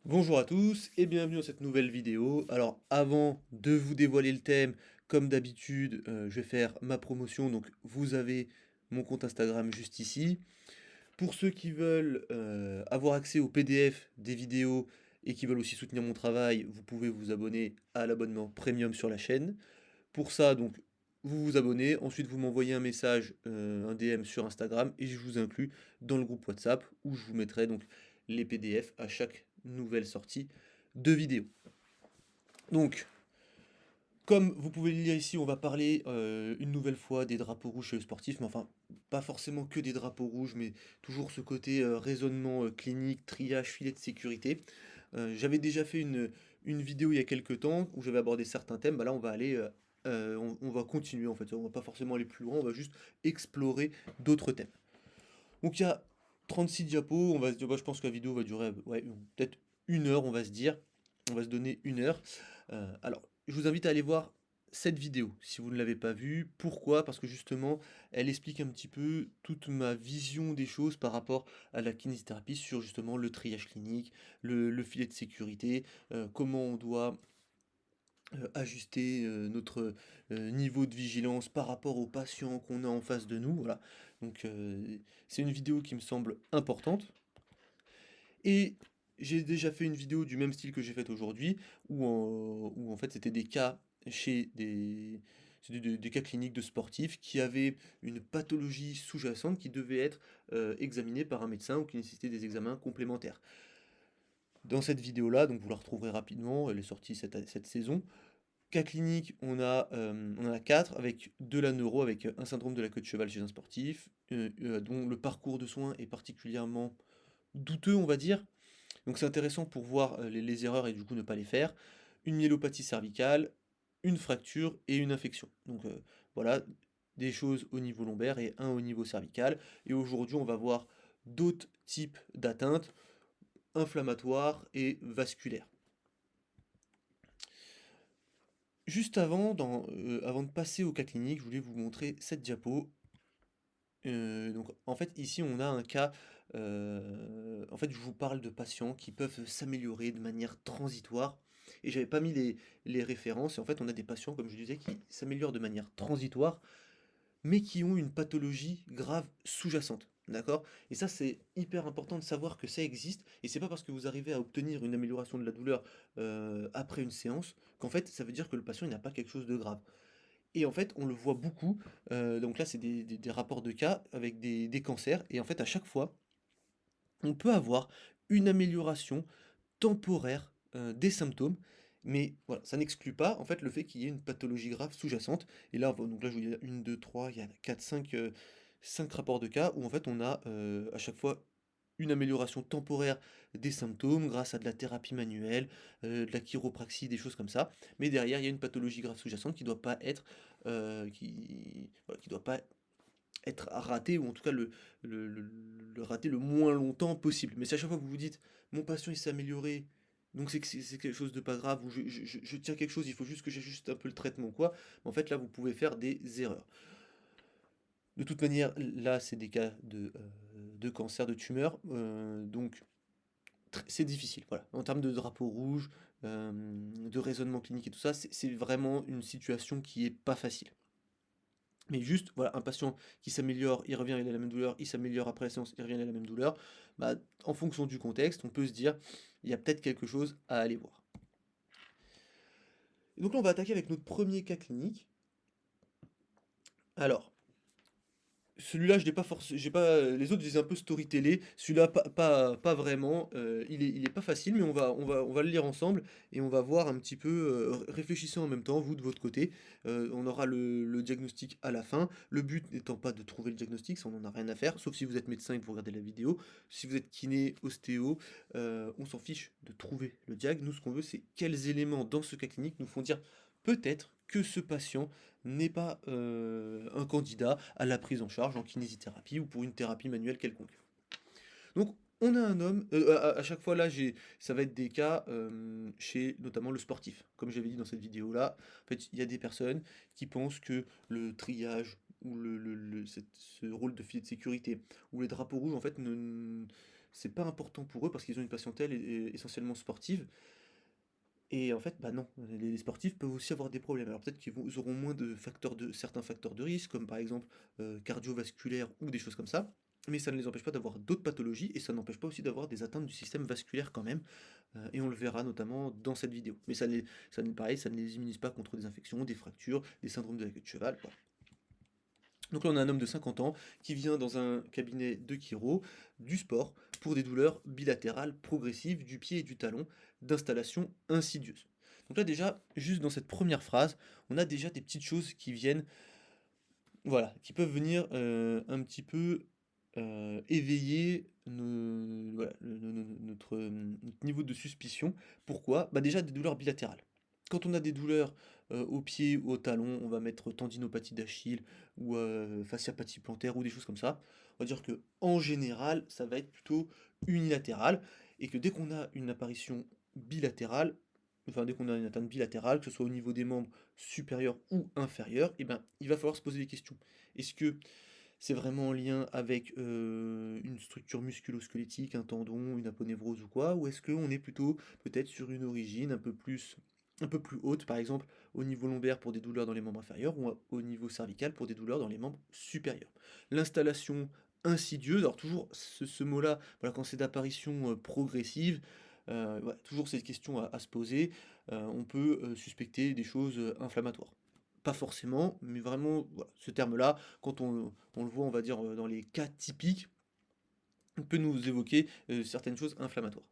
Bonjour à tous et bienvenue dans cette nouvelle vidéo. Alors avant de vous dévoiler le thème, comme d'habitude, je vais faire ma promotion, donc vous avez mon compte Instagram juste ici. Pour ceux qui veulent avoir accès au PDF des vidéos et qui veulent aussi soutenir mon travail, vous pouvez vous abonner à l'abonnement premium sur la chaîne. Pour ça, donc, vous vous abonnez, ensuite vous m'envoyez un message, un DM sur Instagram et je vous inclus dans le groupe WhatsApp où je vous mettrai donc les PDF à chaque nouvelle sortie de vidéo. Donc, comme vous pouvez le lire ici, on va parler une nouvelle fois des drapeaux rouges chez le sportif, mais enfin, pas forcément que des drapeaux rouges, mais toujours ce côté raisonnement clinique, triage, filet de sécurité. J'avais déjà fait une vidéo il y a quelques temps où j'avais abordé certains thèmes. Bah là, on va aller, on va continuer en fait. On va pas forcément aller plus loin, on va juste explorer d'autres thèmes. Donc il y a 36 diapos. On va se dire, bah, je pense que la vidéo va durer ouais, peut-être 1 heure, on va se dire. On va se donner 1 heure. Alors, je vous invite à aller voir cette vidéo si vous ne l'avez pas vue. Pourquoi? Parce que justement, elle explique un petit peu toute ma vision des choses par rapport à la kinésithérapie sur justement le triage clinique, le filet de sécurité, comment on doit ajuster notre niveau de vigilance par rapport aux patients qu'on a en face de nous. Voilà. Donc, c'est une vidéo qui me semble importante. Et j'ai déjà fait une vidéo du même style que j'ai faite aujourd'hui, où en fait c'était des cas chez c'était des cas cliniques de sportifs qui avaient une pathologie sous-jacente qui devait être examinée par un médecin ou qui nécessitait des examens complémentaires. Dans cette vidéo-là, donc vous la retrouverez rapidement, elle est sortie cette saison. Cas clinique, on en a 4 avec de la neuro, avec un syndrome de la queue de cheval chez un sportif, dont le parcours de soins est particulièrement douteux, on va dire. Donc c'est intéressant pour voir les erreurs et du coup ne pas les faire. Une myélopathie cervicale, une fracture et une infection. Donc voilà, des choses au niveau lombaire et un au niveau cervical. Et aujourd'hui, on va voir d'autres types d'atteintes inflammatoires et vasculaires. Juste avant, avant de passer au cas clinique, je voulais vous montrer cette diapo. Donc en fait, ici, on a un cas, en fait, je vous parle de patients qui peuvent s'améliorer de manière transitoire et j'avais pas mis les références et en fait, on a des patients, comme je disais, qui s'améliorent de manière transitoire, mais qui ont une pathologie grave sous-jacente, d'accord? Et ça, c'est hyper important de savoir que ça existe et c'est pas parce que vous arrivez à obtenir une amélioration de la douleur, après une séance, qu'en fait, ça veut dire que le patient, il n'a pas quelque chose de grave. Et en fait, on le voit beaucoup, donc là, c'est des rapports de cas avec des cancers et en fait, à chaque fois, on peut avoir une amélioration temporaire, des symptômes, mais voilà, ça n'exclut pas, en fait, le fait qu'il y ait une pathologie grave sous-jacente et là, donc là, je vous dis 1, 2, 3, il y a 4, 5, 5 rapports de cas où en fait, on a, à chaque fois une amélioration temporaire des symptômes grâce à de la thérapie manuelle, de la chiropraxie, des choses comme ça. Mais derrière, il y a une pathologie grave sous-jacente qui doit pas être, voilà, qui doit pas être ratée ou en tout cas le rater le moins longtemps possible. Mais si à chaque fois que vous vous dites: «Mon patient il s'est amélioré, donc c'est que c'est quelque chose de pas grave» ou «Je tiens quelque chose, il faut juste que j'ajuste un peu le traitement» ou quoi, en fait là vous pouvez faire des erreurs. De toute manière, là c'est des cas de cancer, de tumeur, donc c'est difficile, voilà. En termes de drapeau rouge, de raisonnement clinique et tout ça, c'est vraiment une situation qui est pas facile. Mais juste, voilà, un patient qui s'améliore, il revient, il a la même douleur, il s'améliore après la séance, il revient, il a la même douleur. Bah, en fonction du contexte, on peut se dire, il y a peut-être quelque chose à aller voir. Et donc là, on va attaquer avec notre premier cas clinique. Alors, celui-là, je l'ai pas forcé j'ai pas, les autres, je les ai un peu storytellés. Celui-là, pas vraiment. Il est pas facile, mais on va le lire ensemble et on va voir un petit peu, réfléchissez en même temps, vous de votre côté. On aura le diagnostic à la fin. Le but n'étant pas de trouver le diagnostic, ça on en a rien à faire, sauf si vous êtes médecin et que vous regardez la vidéo. Si vous êtes kiné, ostéo, on s'en fiche de trouver le diag. Nous, ce qu'on veut, c'est quels éléments dans ce cas clinique nous font dire peut-être que ce patient n'est pas un candidat à la prise en charge en kinésithérapie ou pour une thérapie manuelle quelconque. Donc, on a un homme, à chaque fois là, ça va être des cas chez notamment le sportif. Comme j'avais dit dans cette vidéo-là, en fait, il y a des personnes qui pensent que le triage ou ce rôle de filet de sécurité ou les drapeaux rouges, en fait, c'est pas important pour eux parce qu'ils ont une patientèle essentiellement sportive. Et en fait, bah non, les sportifs peuvent aussi avoir des problèmes. Alors peut-être ils auront moins de certains facteurs de risque, comme par exemple cardiovasculaires ou des choses comme ça, mais ça ne les empêche pas d'avoir d'autres pathologies et ça n'empêche pas aussi d'avoir des atteintes du système vasculaire quand même. Et on le verra notamment dans cette vidéo. Mais pareil, ça ne les immunise pas contre des infections, des fractures, des syndromes de la queue de cheval. Voilà. Donc là, on a un homme de 50 ans qui vient dans un cabinet de chiro du sport pour des douleurs bilatérales progressives du pied et du talon d'installation insidieuse. Donc là déjà, juste dans cette première phrase, on a déjà des petites choses qui viennent, voilà, qui peuvent venir un petit peu éveiller notre niveau de suspicion. Pourquoi? Bah déjà des douleurs bilatérales. Quand on a des douleurs au pied ou au talon, on va mettre tendinopathie d'Achille ou fasciapathie plantaire ou des choses comme ça. On va dire que en général, ça va être plutôt unilatéral et que dès qu'on a une apparition bilatérale, enfin dès qu'on a une atteinte bilatérale, que ce soit au niveau des membres supérieurs ou inférieurs, eh ben, il va falloir se poser des questions. Est-ce que c'est vraiment en lien avec une structure musculo-squelettique, un tendon, une aponévrose ou quoi? Ou est-ce qu'on est plutôt peut-être sur une origine un peu plus haute, par exemple au niveau lombaire pour des douleurs dans les membres inférieurs ou au niveau cervical pour des douleurs dans les membres supérieurs? L'installation insidieuse, alors toujours ce mot-là, voilà, quand c'est d'apparition progressive, voilà, toujours cette question à se poser. On peut suspecter des choses inflammatoires. Pas forcément, mais vraiment, voilà, ce terme-là, quand on le voit, on va dire, dans les cas typiques, on peut nous évoquer certaines choses inflammatoires.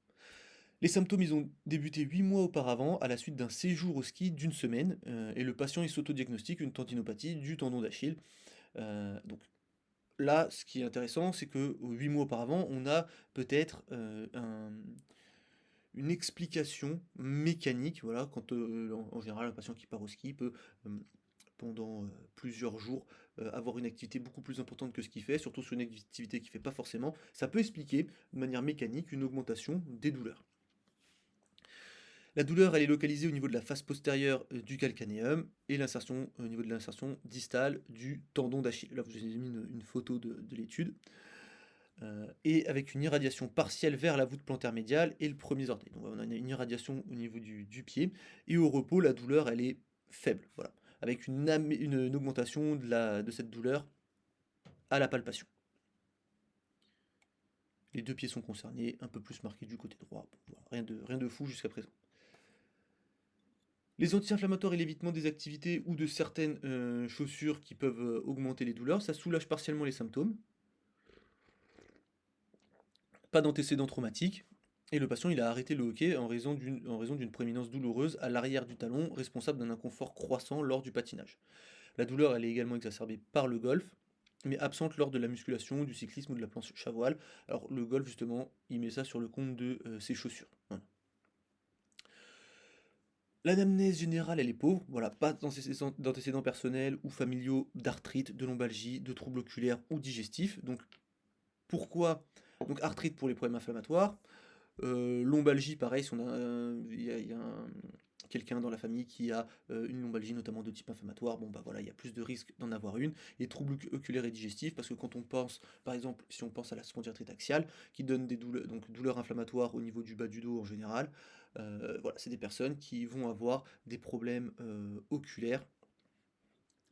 Les symptômes, ils ont débuté 8 mois auparavant, à la suite d'un séjour au ski d'une semaine, et le patient, il s'autodiagnostique une tendinopathie du tendon d'Achille. Donc là, ce qui est intéressant, c'est que 8 mois auparavant, on a peut-être une explication mécanique, voilà, quand en général un patient qui part au ski peut pendant plusieurs jours avoir une activité beaucoup plus importante que ce qu'il fait, surtout sur une activité qu'il fait pas forcément, ça peut expliquer de manière mécanique une augmentation des douleurs. La douleur, elle est localisée au niveau de la face postérieure du calcanéum et l'insertion au niveau de l'insertion distale du tendon d'Achille. Là, vous avez mis une photo de l'étude. Et avec une irradiation partielle vers la voûte plantaire médiale et le premier orteil. Donc on a une irradiation au niveau du pied, et au repos, la douleur, elle est faible, voilà, avec une augmentation de cette douleur à la palpation. Les deux pieds sont concernés, un peu plus marqués du côté droit. Bon, voilà, rien de fou jusqu'à présent. Les anti-inflammatoires et l'évitement des activités ou de certaines chaussures qui peuvent augmenter les douleurs, ça soulage partiellement les symptômes. Pas d'antécédents traumatiques, et le patient il a arrêté le hockey en raison d'une prééminence douloureuse à l'arrière du talon, responsable d'un inconfort croissant lors du patinage. La douleur elle est également exacerbée par le golf, mais absente lors de la musculation, du cyclisme ou de la planche à voile. Alors le golf justement, il met ça sur le compte de ses chaussures. Voilà. L'anamnèse générale, elle est pauvre, voilà, pas d'antécédents personnels ou familiaux d'arthrite, de lombalgie, de troubles oculaires ou digestifs. Donc pourquoi? Donc arthrite pour les problèmes inflammatoires, lombalgie, pareil, si on a, il y a quelqu'un dans la famille qui a une lombalgie, notamment de type inflammatoire, bon bah voilà, il y a plus de risques d'en avoir une. Et troubles oculaires et digestifs, parce que quand on pense, par exemple, si on pense à la spondylarthrite axiale, qui donne des douleurs, donc douleurs inflammatoires au niveau du bas du dos en général, voilà, c'est des personnes qui vont avoir des problèmes oculaires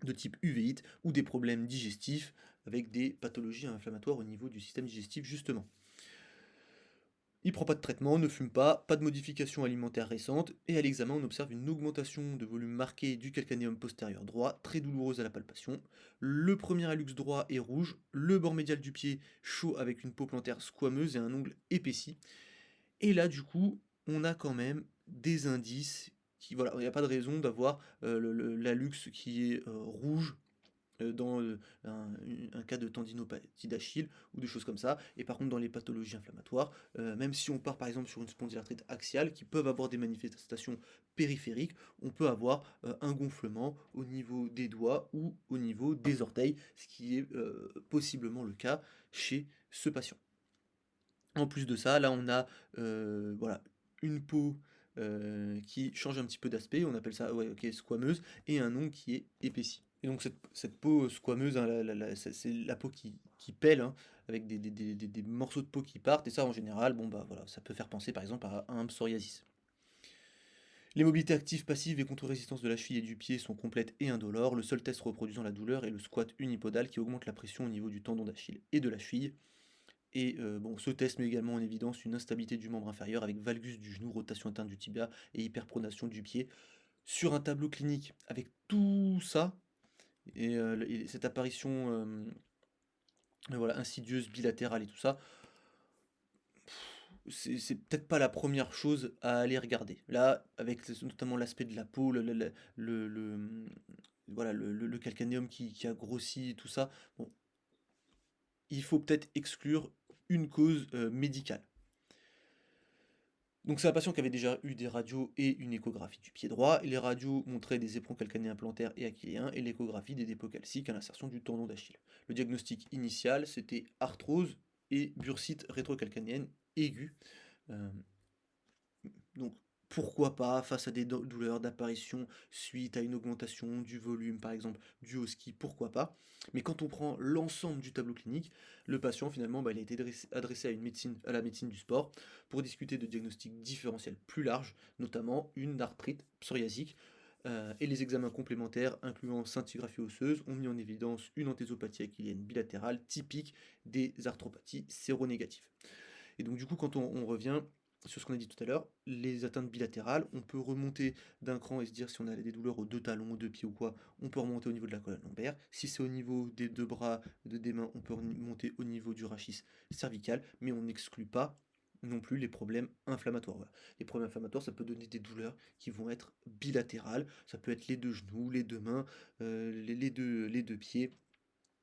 de type uvéite ou des problèmes digestifs avec des pathologies inflammatoires au niveau du système digestif justement. Il prend pas de traitement, ne fume pas de modification alimentaire récente, et à l'examen on observe une augmentation de volume marqué du calcanéum postérieur droit, très douloureuse à la palpation. Le premier hallux droit est rouge, le bord médial du pied chaud avec une peau plantaire squameuse et un ongle épaissi. Et là du coup, on a quand même des indices qui, voilà, il n'y a pas de raison d'avoir l'hallux qui est rouge dans un cas de tendinopathie d'Achille ou des choses comme ça. Et par contre, dans les pathologies inflammatoires, même si on part par exemple sur une spondylarthrite axiale qui peuvent avoir des manifestations périphériques, on peut avoir un gonflement au niveau des doigts ou au niveau des orteils, ce qui est possiblement le cas chez ce patient. En plus de ça, là on a voilà, une peau qui change un petit peu d'aspect, on appelle ça, ouais, ok, squameuse, et un ongle qui est épaissi. Et donc cette peau squameuse, hein, c'est la peau qui pèle, hein, avec des morceaux de peau qui partent, et ça en général, bon bah voilà, ça peut faire penser par exemple à un psoriasis. Les mobilités actives, passives et contre-résistance de la cheville et du pied sont complètes et indolores. Le seul test reproduisant la douleur est le squat unipodal qui augmente la pression au niveau du tendon d'Achille et de la cheville. Et bon, ce test met également en évidence une instabilité du membre inférieur avec valgus du genou, rotation interne du tibia et hyperpronation du pied. Sur un tableau clinique, avec tout ça, et cette apparition voilà, insidieuse, bilatérale et tout ça, c'est peut-être pas la première chose à aller regarder. Là, avec notamment l'aspect de la peau, voilà, le calcanéum qui a grossi et tout ça, bon, il faut peut-être exclure une cause médicale. Donc c'est un patient qui avait déjà eu des radios et une échographie du pied droit. Et les radios montraient des éperons calcanéens plantaires et achilléens et l'échographie des dépôts calciques à l'insertion du tendon d'Achille. Le diagnostic initial, c'était arthrose et bursite rétrocalcanéenne aiguë. Euh, donc pourquoi pas, face à des douleurs d'apparition suite à une augmentation du volume, par exemple, dû au ski, pourquoi pas. Mais quand on prend l'ensemble du tableau clinique, le patient finalement, il a été adressé à la médecine du sport pour discuter de diagnostics différentiels plus larges, notamment une arthrite psoriasique. Et les examens complémentaires, incluant scintigraphie osseuse, ont mis en évidence une anthésopathie achillienne bilatérale typique des arthropathies séronégatives. Et donc du coup, quand on revient sur ce qu'on a dit tout à l'heure, les atteintes bilatérales, on peut remonter d'un cran et se dire si on a des douleurs aux deux talons, aux deux pieds ou quoi, on peut remonter au niveau de la colonne lombaire. Si c'est au niveau des deux bras, des mains, on peut remonter au niveau du rachis cervical, mais on n'exclut pas non plus les problèmes inflammatoires. Voilà. Les problèmes inflammatoires, ça peut donner des douleurs qui vont être bilatérales, ça peut être les deux genoux, les deux mains, les deux pieds,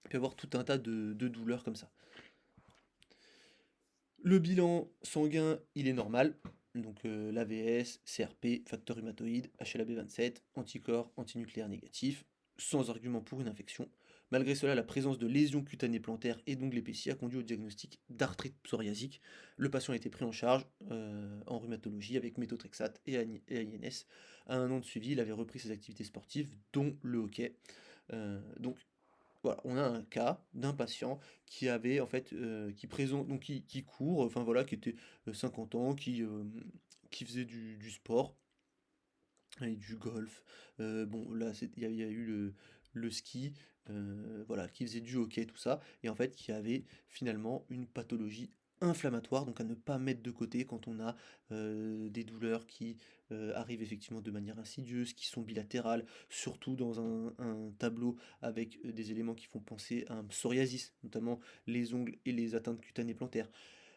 il peut y avoir tout un tas de douleurs comme ça. Le bilan sanguin, il est normal. Donc l'AVS, CRP, facteur rhumatoïde, HLA-B27, anticorps antinucléaires négatifs, sans argument pour une infection. Malgré cela, la présence de lésions cutanées plantaires et d'ongles épaissis a conduit au diagnostic d'arthrite psoriasique. Le patient a été pris en charge en rhumatologie avec méthotrexate et AINS. À un an de suivi, il avait repris ses activités sportives, dont le hockey. Donc voilà, on a un cas d'un patient qui avait en fait, qui présente donc qui court, enfin voilà, qui était, 50 ans, qui faisait du sport et du golf. Bon là il y a eu le ski, voilà, qui faisait du hockey, tout ça, et en fait qui avait finalement une pathologie inflammatoire, donc à ne pas mettre de côté quand on a des douleurs qui arrivent effectivement de manière insidieuse, qui sont bilatérales, surtout dans un tableau avec des éléments qui font penser à un psoriasis, notamment les ongles et les atteintes cutanées plantaires.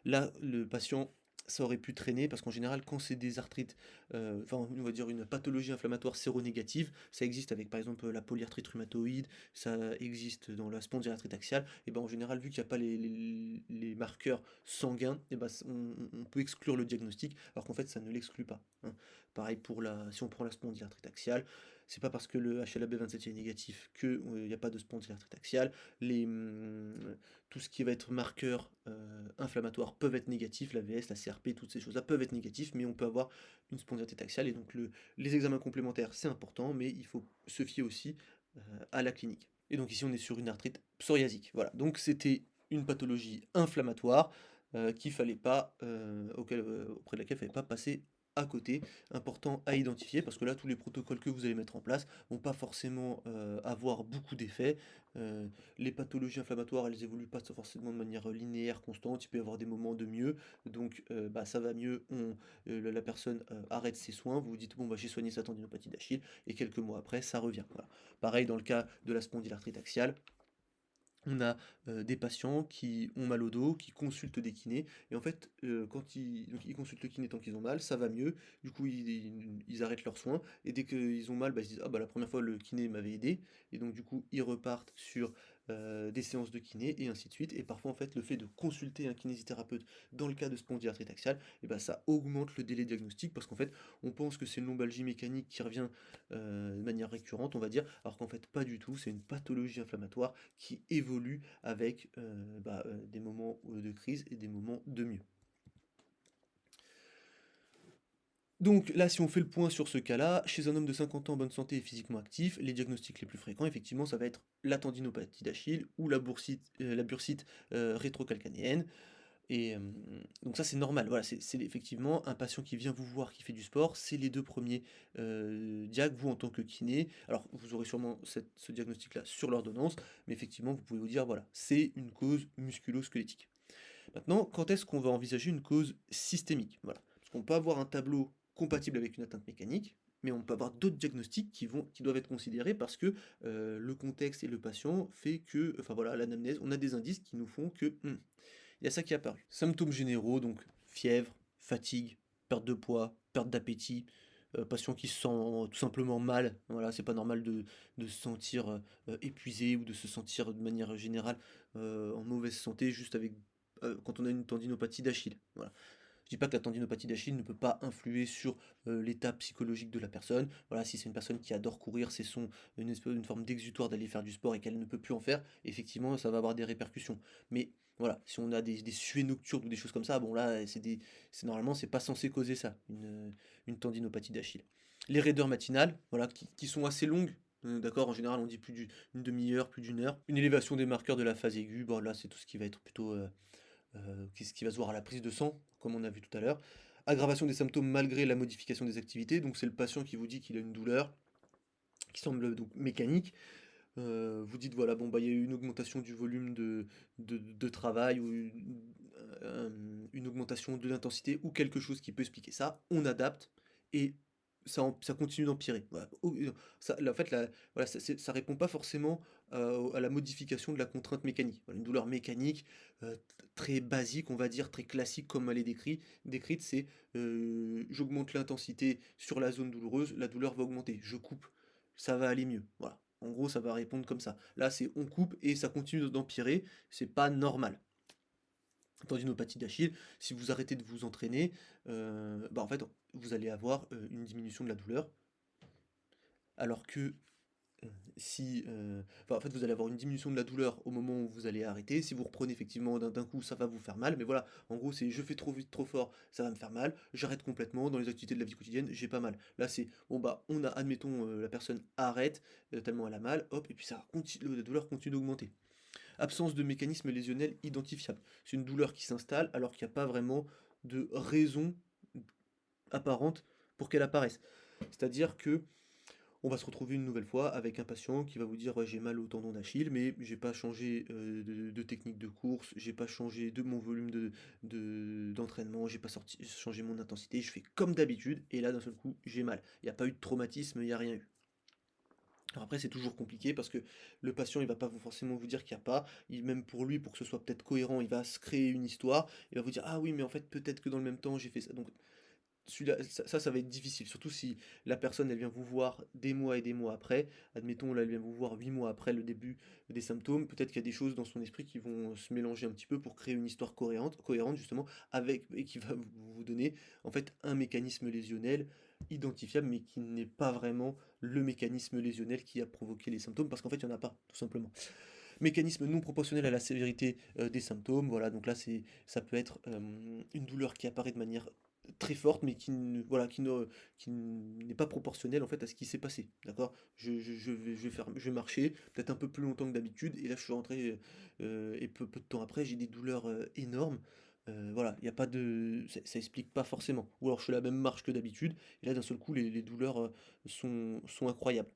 Là, le patient, ça aurait pu traîner parce qu'en général, quand c'est des arthrites, enfin, on va dire une pathologie inflammatoire séronégative, ça existe avec par exemple la polyarthrite rhumatoïde, ça existe dans la spondylarthrite axiale, et ben en général, vu qu'il n'y a pas les marqueurs sanguins, et ben on peut exclure le diagnostic, alors qu'en fait, ça ne l'exclut pas, hein. Pareil pour si on prend la spondylarthrite axiale, c'est pas parce que le HLA-B27 est négatif qu'il n'y a pas de spondylarthrite axiale. Tout ce qui va être marqueur inflammatoire peuvent être négatifs, l'AVS, la CRP, toutes ces choses-là peuvent être négatifs, mais on peut avoir une spondylarthrite axiale, et donc les examens complémentaires c'est important, mais il faut se fier aussi à la clinique. Et donc ici on est sur une arthrite psoriasique. Voilà, donc c'était une pathologie inflammatoire qu'il fallait pas, auprès de laquelle il ne fallait pas passer à côté, important à identifier, parce que là tous les protocoles que vous allez mettre en place vont pas forcément avoir beaucoup d'effets. Euh, les pathologies inflammatoires, elles évoluent pas forcément de manière linéaire, constante, il peut y avoir des moments de mieux, donc bah, ça va mieux, la personne arrête ses soins, vous vous dites bon bah j'ai soigné sa tendinopathie d'Achille, et quelques mois après ça revient. Voilà. Pareil dans le cas de la spondylarthrite axiale, on a des patients qui ont mal au dos, qui consultent des kinés, et en fait, quand donc ils consultent le kiné tant qu'ils ont mal, ça va mieux, du coup ils arrêtent leurs soins, et dès qu'ils ont mal, bah, ils se disent ah bah la première fois le kiné m'avait aidé, et donc du coup ils repartent sur des séances de kiné, et ainsi de suite, et parfois en fait le fait de consulter un kinésithérapeute dans le cas de spondylarthrite axiale, et bah, ça augmente le délai diagnostique, parce qu'en fait on pense que c'est une lombalgie mécanique qui revient de manière récurrente, on va dire, alors qu'en fait pas du tout, c'est une pathologie inflammatoire qui évolue avec des moments de crise et des moments de mieux. Donc là, si on fait le point sur ce cas-là, chez un homme de 50 ans, bonne santé et physiquement actif, les diagnostics les plus fréquents, effectivement, ça va être la tendinopathie d'Achille ou la bursite rétrocalcanéenne. Et donc ça, c'est normal. Voilà, c'est effectivement un patient qui vient vous voir, qui fait du sport, c'est les 2 premiers diags, vous en tant que kiné. Alors, vous aurez sûrement ce diagnostic-là sur l'ordonnance, mais effectivement, vous pouvez vous dire, voilà, c'est une cause musculo-squelettique. Maintenant, quand est-ce qu'on va envisager une cause systémique? Voilà. Parce qu'on peut avoir un tableau compatible avec une atteinte mécanique, mais on peut avoir d'autres diagnostics qui doivent être considérés parce que le contexte et le patient fait que, enfin voilà, l'anamnèse, on a des indices qui nous font que il y a ça qui est apparu. Symptômes généraux, donc fièvre, fatigue, perte de poids, perte d'appétit, patient qui se sent tout simplement mal. Voilà, c'est pas normal de se sentir épuisé ou de se sentir de manière générale en mauvaise santé juste avec quand on a une tendinopathie d'Achille. Voilà. Je dis pas que la tendinopathie d'Achille ne peut pas influer sur l'état psychologique de la personne. Voilà, si c'est une personne qui adore courir, c'est une forme d'exutoire d'aller faire du sport et qu'elle ne peut plus en faire, effectivement, ça va avoir des répercussions. Mais voilà, si on a des suées nocturnes ou des choses comme ça, bon là, normalement, c'est pas censé causer ça, une tendinopathie d'Achille. Les raideurs matinales, voilà, qui sont assez longues. D'accord, en général, on dit une demi-heure, plus d'une heure. Une élévation des marqueurs de la phase aiguë, bon là, c'est tout ce qui va être plutôt qu'est-ce qui va se voir à la prise de sang, comme on a vu tout à l'heure. Aggravation des symptômes malgré la modification des activités, donc c'est le patient qui vous dit qu'il a une douleur qui semble donc mécanique. Vous dites voilà, bon bah il y a eu une augmentation du volume de travail ou une augmentation de l'intensité ou quelque chose qui peut expliquer ça, on adapte et ça continue d'empirer. Voilà. En fait, voilà, ça répond pas forcément à la modification de la contrainte mécanique. Voilà, une douleur mécanique très basique, on va dire, très classique comme elle est décrite, c'est j'augmente l'intensité sur la zone douloureuse, la douleur va augmenter. Je coupe, ça va aller mieux. Voilà. En gros, ça va répondre comme ça. Là, c'est on coupe et ça continue d'empirer. C'est pas normal. Tendinopathie d'Achille, si vous arrêtez de vous entraîner, bah en fait, vous allez avoir une diminution de la douleur. Alors que si, enfin, en fait, vous allez avoir une diminution de la douleur au moment où vous allez arrêter. Si vous reprenez effectivement d'un coup, ça va vous faire mal. Mais voilà, en gros, c'est je fais trop vite, trop fort, ça va me faire mal. J'arrête complètement dans les activités de la vie quotidienne, j'ai pas mal. Là, c'est bon bah, admettons, la personne arrête tellement elle a mal, hop, et puis ça continue, la douleur continue d'augmenter. Absence de mécanisme lésionnel identifiable. C'est une douleur qui s'installe alors qu'il n'y a pas vraiment de raison apparente pour qu'elle apparaisse. C'est-à-dire que on va se retrouver une nouvelle fois avec un patient qui va vous dire ouais, j'ai mal au tendon d'Achille, mais j'ai pas changé de technique de course, j'ai pas changé de mon volume d'entraînement, j'ai pas changé mon intensité, je fais comme d'habitude, et là d'un seul coup j'ai mal. Il n'y a pas eu de traumatisme, il n'y a rien eu. Alors après, c'est toujours compliqué parce que le patient, il va pas forcément vous dire qu'il n'y a pas. Même pour lui, pour que ce soit peut-être cohérent, il va se créer une histoire. Il va vous dire, ah oui, mais en fait, peut-être que dans le même temps, j'ai fait ça. Donc, ça va être difficile. Surtout si la personne, elle vient vous voir des mois et des mois après. Admettons, là, elle vient vous voir 8 mois après le début des symptômes. Peut-être qu'il y a des choses dans son esprit qui vont se mélanger un petit peu pour créer une histoire cohérente justement, et qui va vous donner, en fait, un mécanisme lésionnel identifiable, mais qui n'est pas vraiment le mécanisme lésionnel qui a provoqué les symptômes, parce qu'en fait, il n'y en a pas, tout simplement. Mécanisme non proportionnel à la sévérité des symptômes, voilà, donc là, ça peut être une douleur qui apparaît de manière très forte, mais qui n'est pas proportionnelle en fait à ce qui s'est passé, d'accord? Je vais marcher peut-être un peu plus longtemps que d'habitude, et là, je suis rentré, et peu de temps après, j'ai des douleurs énormes. Voilà, il y a pas de ça explique pas forcément. Ou alors je fais la même marche que d'habitude, et là, d'un seul coup, les douleurs sont incroyables.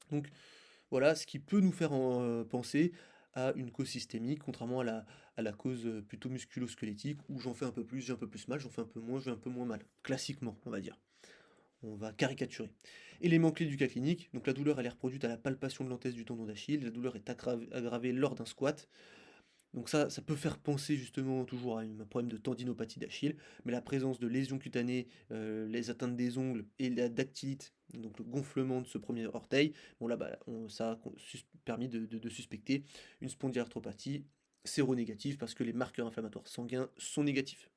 Donc, voilà ce qui peut nous faire penser à une cause systémique, contrairement à la cause plutôt musculo-squelettique, où j'en fais un peu plus, j'ai un peu plus mal, j'en fais un peu moins, j'ai un peu moins mal. Classiquement, on va dire. On va caricaturer. Élément clé du cas clinique, donc la douleur elle est reproduite à la palpation de l'antenne du tendon d'Achille, la douleur est aggravée lors d'un squat, donc ça peut faire penser justement toujours à un problème de tendinopathie d'Achille, mais la présence de lésions cutanées, les atteintes des ongles et la dactylite, donc le gonflement de ce premier orteil, bon là bah, ça a permis de suspecter une spondylarthropathie séronégative parce que les marqueurs inflammatoires sanguins sont négatifs.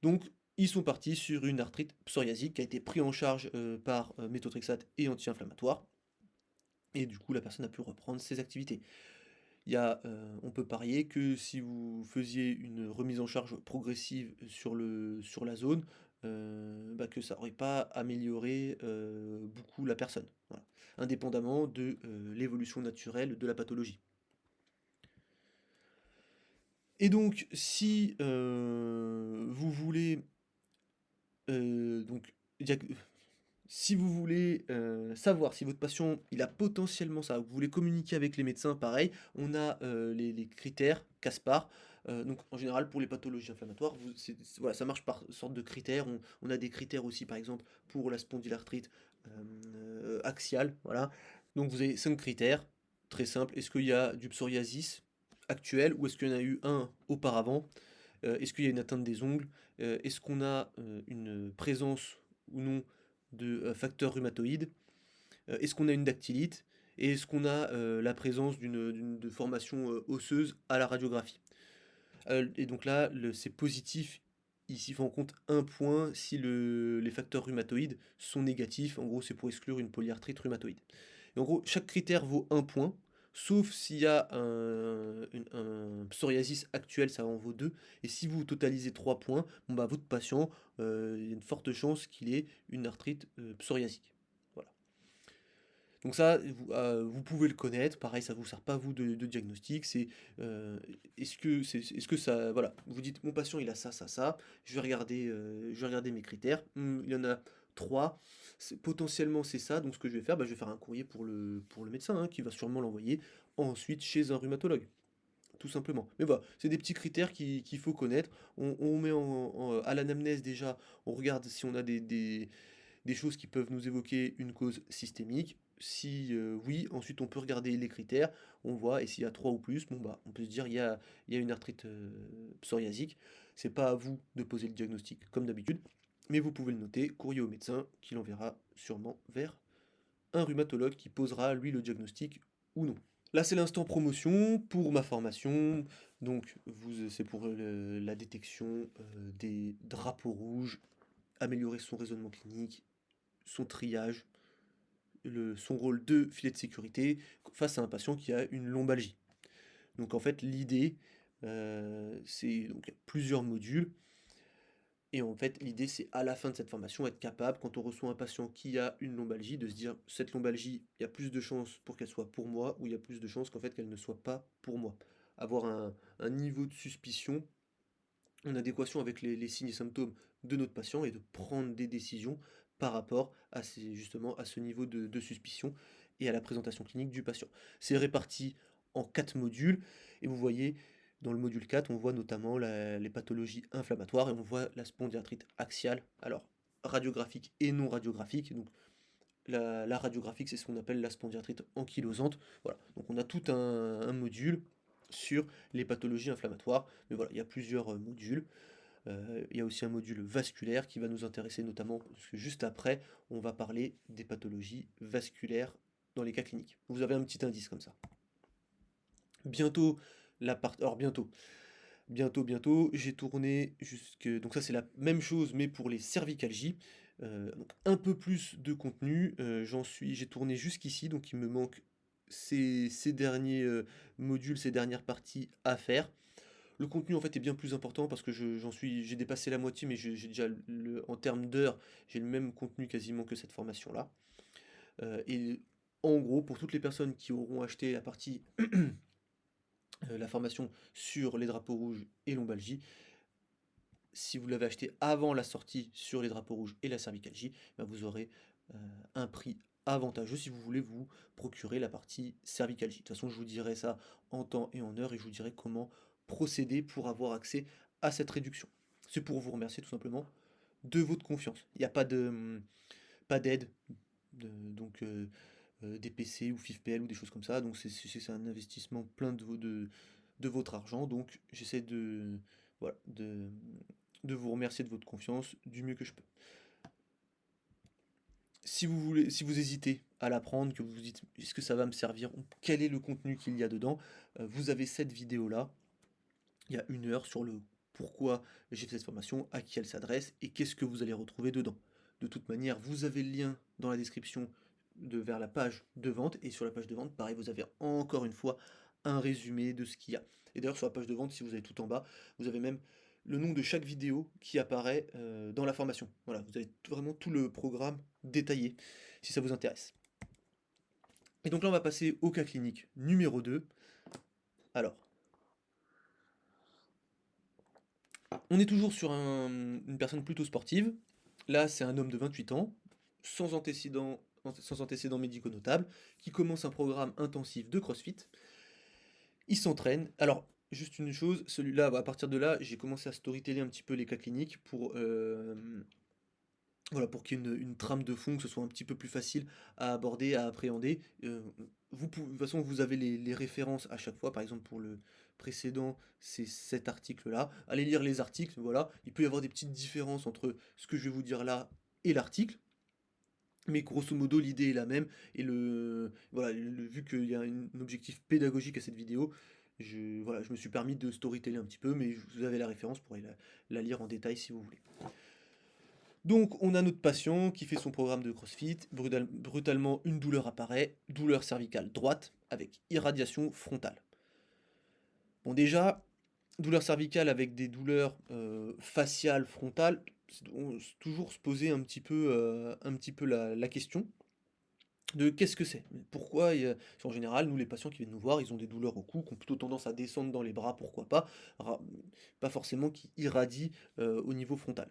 Donc ils sont partis sur une arthrite psoriasique qui a été prise en charge par méthotrexate et anti-inflammatoire, et du coup la personne a pu reprendre ses activités. On peut parier que si vous faisiez une remise en charge progressive sur la zone, que ça n'aurait pas amélioré beaucoup la personne, voilà. Indépendamment de l'évolution naturelle de la pathologie. Et donc, si vous voulez donc si vous voulez savoir si votre patient il a potentiellement ça, vous voulez communiquer avec les médecins, pareil, on a les critères CASPAR. Donc en général pour les pathologies inflammatoires, voilà, ça marche par sorte de critères. On a des critères aussi par exemple pour la spondylarthrite axiale, voilà. Donc vous avez 5 critères, très simple. Est-ce qu'il y a du psoriasis actuel ou est-ce qu'il y en a eu un auparavant? Est-ce qu'il y a une atteinte des ongles? Est-ce qu'on a une présence ou non de facteurs rhumatoïdes? Est-ce qu'on a une dactylite? Et est-ce qu'on a la présence d'une de formation osseuse à la radiographie? Et donc là, c'est positif. Ici, il faut en compte un point si les facteurs rhumatoïdes sont négatifs. En gros, c'est pour exclure une polyarthrite rhumatoïde. Et en gros, chaque critère vaut un point, sauf s'il y a un psoriasis actuel, ça en vaut deux. Et si vous totalisez 3 points, bon bah, votre patient, il y a une forte chance qu'il ait une arthrite psoriasique. Voilà. Donc ça, vous pouvez le connaître. Pareil, ça ne vous sert pas, vous, de diagnostic. Est-ce que ça... Voilà, vous dites, mon patient, il a ça, ça, ça. Je vais regarder mes critères. Il y en a 3. Potentiellement, c'est ça. Donc ce que je vais faire, bah, je vais faire un courrier pour le médecin, hein, qui va sûrement l'envoyer ensuite chez un rhumatologue. Tout simplement. Mais voilà, c'est des petits critères qu'il faut connaître. On met à l'anamnèse déjà, on regarde si on a des choses qui peuvent nous évoquer une cause systémique. Si oui, ensuite on peut regarder les critères, on voit, et s'il y a 3 ou plus, bon bah on peut se dire il y a une arthrite psoriasique. C'est pas à vous de poser le diagnostic comme d'habitude, mais vous pouvez le noter, courrier au médecin qui l'enverra sûrement vers un rhumatologue qui posera lui le diagnostic ou non. Là c'est l'instant promotion pour ma formation, donc c'est pour la détection des drapeaux rouges, améliorer son raisonnement clinique, son triage, son rôle de filet de sécurité face à un patient qui a une lombalgie. Donc en fait l'idée, c'est donc il y a plusieurs modules, et en fait l'idée c'est à la fin de cette formation être capable, quand on reçoit un patient qui a une lombalgie, de se dire cette lombalgie, il y a plus de chances pour qu'elle soit pour moi, ou il y a plus de chances qu'en fait qu'elle ne soit pas pour moi. Avoir un niveau de suspicion en adéquation avec les signes et symptômes de notre patient et de prendre des décisions par rapport à justement à ce niveau de suspicion et à la présentation clinique du patient. C'est réparti en 4 modules et vous voyez dans le module 4 on voit notamment les pathologies inflammatoires et on voit la spondyarthrite axiale, alors radiographique et non radiographique. Donc la radiographique, c'est ce qu'on appelle la spondyarthrite ankylosante. Voilà, donc on a tout un module sur les pathologies inflammatoires. Mais voilà, il y a plusieurs modules. Il y a aussi un module vasculaire qui va nous intéresser notamment, parce que juste après, on va parler des pathologies vasculaires dans les cas cliniques. Vous avez un petit indice comme ça. Bientôt, alors bientôt, j'ai tourné jusque... Donc ça c'est la même chose, mais pour les cervicalgies. Donc un peu plus de contenu. J'ai tourné jusqu'ici, donc il me manque ces derniers modules, ces dernières parties à faire. Le contenu en fait est bien plus important parce que j'ai dépassé la moitié, mais j'ai déjà en termes d'heures, j'ai le même contenu quasiment que cette formation-là. Et en gros, pour toutes les personnes qui auront acheté la partie, la formation sur les drapeaux rouges et lombalgie, si vous l'avez acheté avant la sortie sur les drapeaux rouges et la cervicalgie, ben vous aurez un prix avantageux si vous voulez vous procurer la partie cervicalgie. De toute façon, je vous dirai ça en temps et en heure et je vous dirai comment procéder pour avoir accès à cette réduction. C'est pour vous remercier tout simplement de votre confiance. Il n'y a pas d'aide, donc des PC ou FIFPL ou des choses comme ça. Donc c'est un investissement plein de votre argent. Donc j'essaie voilà, de vous remercier de votre confiance du mieux que je peux. Si vous hésitez à l'apprendre, que vous vous dites est-ce que ça va me servir, quel est le contenu qu'il y a dedans, vous avez cette vidéo-là, il y a 1 heure sur le pourquoi j'ai fait cette formation, à qui elle s'adresse et qu'est-ce que vous allez retrouver dedans. De toute manière, vous avez le lien dans la description vers la page de vente, et sur la page de vente, pareil, vous avez encore une fois un résumé de ce qu'il y a. Et d'ailleurs, sur la page de vente, si vous allez tout en bas, vous avez même le nom de chaque vidéo qui apparaît dans la formation. Voilà, vous avez vraiment tout le programme détaillé, si ça vous intéresse. Et donc là, on va passer au cas clinique numéro 2. Alors, on est toujours sur une personne plutôt sportive. Là, c'est un homme de 28 ans, sans antécédents médicaux notables, qui commence un programme intensif de CrossFit. Il s'entraîne. Alors, juste une chose, celui-là, à partir de là, j'ai commencé à storyteller un petit peu les cas cliniques voilà, pour qu'il y ait une trame de fond, que ce soit un petit peu plus facile à aborder, à appréhender. De toute façon, vous avez les références à chaque fois. Par exemple, pour le précédent, c'est cet article-là. Allez lire les articles, voilà. Il peut y avoir des petites différences entre ce que je vais vous dire là et l'article. Mais grosso modo, l'idée est la même. Et voilà, vu qu'il y a un objectif pédagogique à cette vidéo, voilà, je me suis permis de storyteller un petit peu, mais vous avez la référence pour la lire en détail si vous voulez. Donc, on a notre patient qui fait son programme de CrossFit. Brutalement, une douleur apparaît, douleur cervicale droite avec irradiation frontale. Bon, déjà, douleur cervicale avec des douleurs faciales frontales, toujours se poser un petit peu la question de qu'est-ce que c'est? Pourquoi en général, nous, les patients qui viennent nous voir, ils ont des douleurs au cou, qui ont plutôt tendance à descendre dans les bras, pourquoi pas, pas forcément qui irradient au niveau frontal.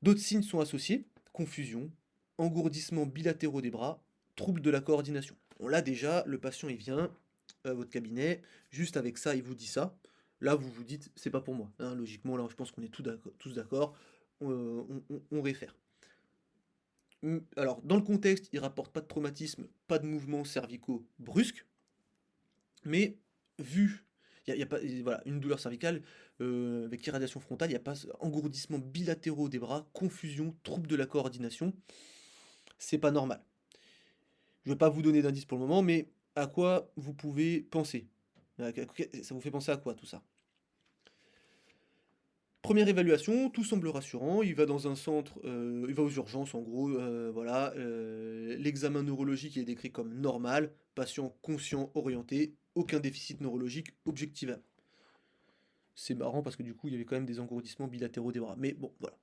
D'autres signes sont associés, confusion, engourdissement bilatéraux des bras, troubles de la coordination. Bon, là déjà, le patient il vient à votre cabinet, juste avec ça, il vous dit ça. Là, vous vous dites, c'est pas pour moi, hein. Logiquement, là, je pense qu'on est tous d'accord, on réfère. Alors, dans le contexte, il rapporte pas de traumatisme, pas de mouvements cervicaux brusques, mais vu, il y a pas, voilà, une douleur cervicale avec irradiation frontale, il n'y a pas engourdissement bilatéraux des bras, confusion, trouble de la coordination, c'est pas normal. Je ne vais pas vous donner d'indice pour le moment, mais à quoi vous pouvez penser? Ça vous fait penser à quoi tout ça? Première évaluation, tout semble rassurant, il va dans un centre, il va aux urgences en gros, voilà, l'examen neurologique est décrit comme normal, patient conscient, orienté, aucun déficit neurologique objectivable. C'est marrant parce que du coup, il y avait quand même des engourdissements bilatéraux des bras. Mais bon, voilà.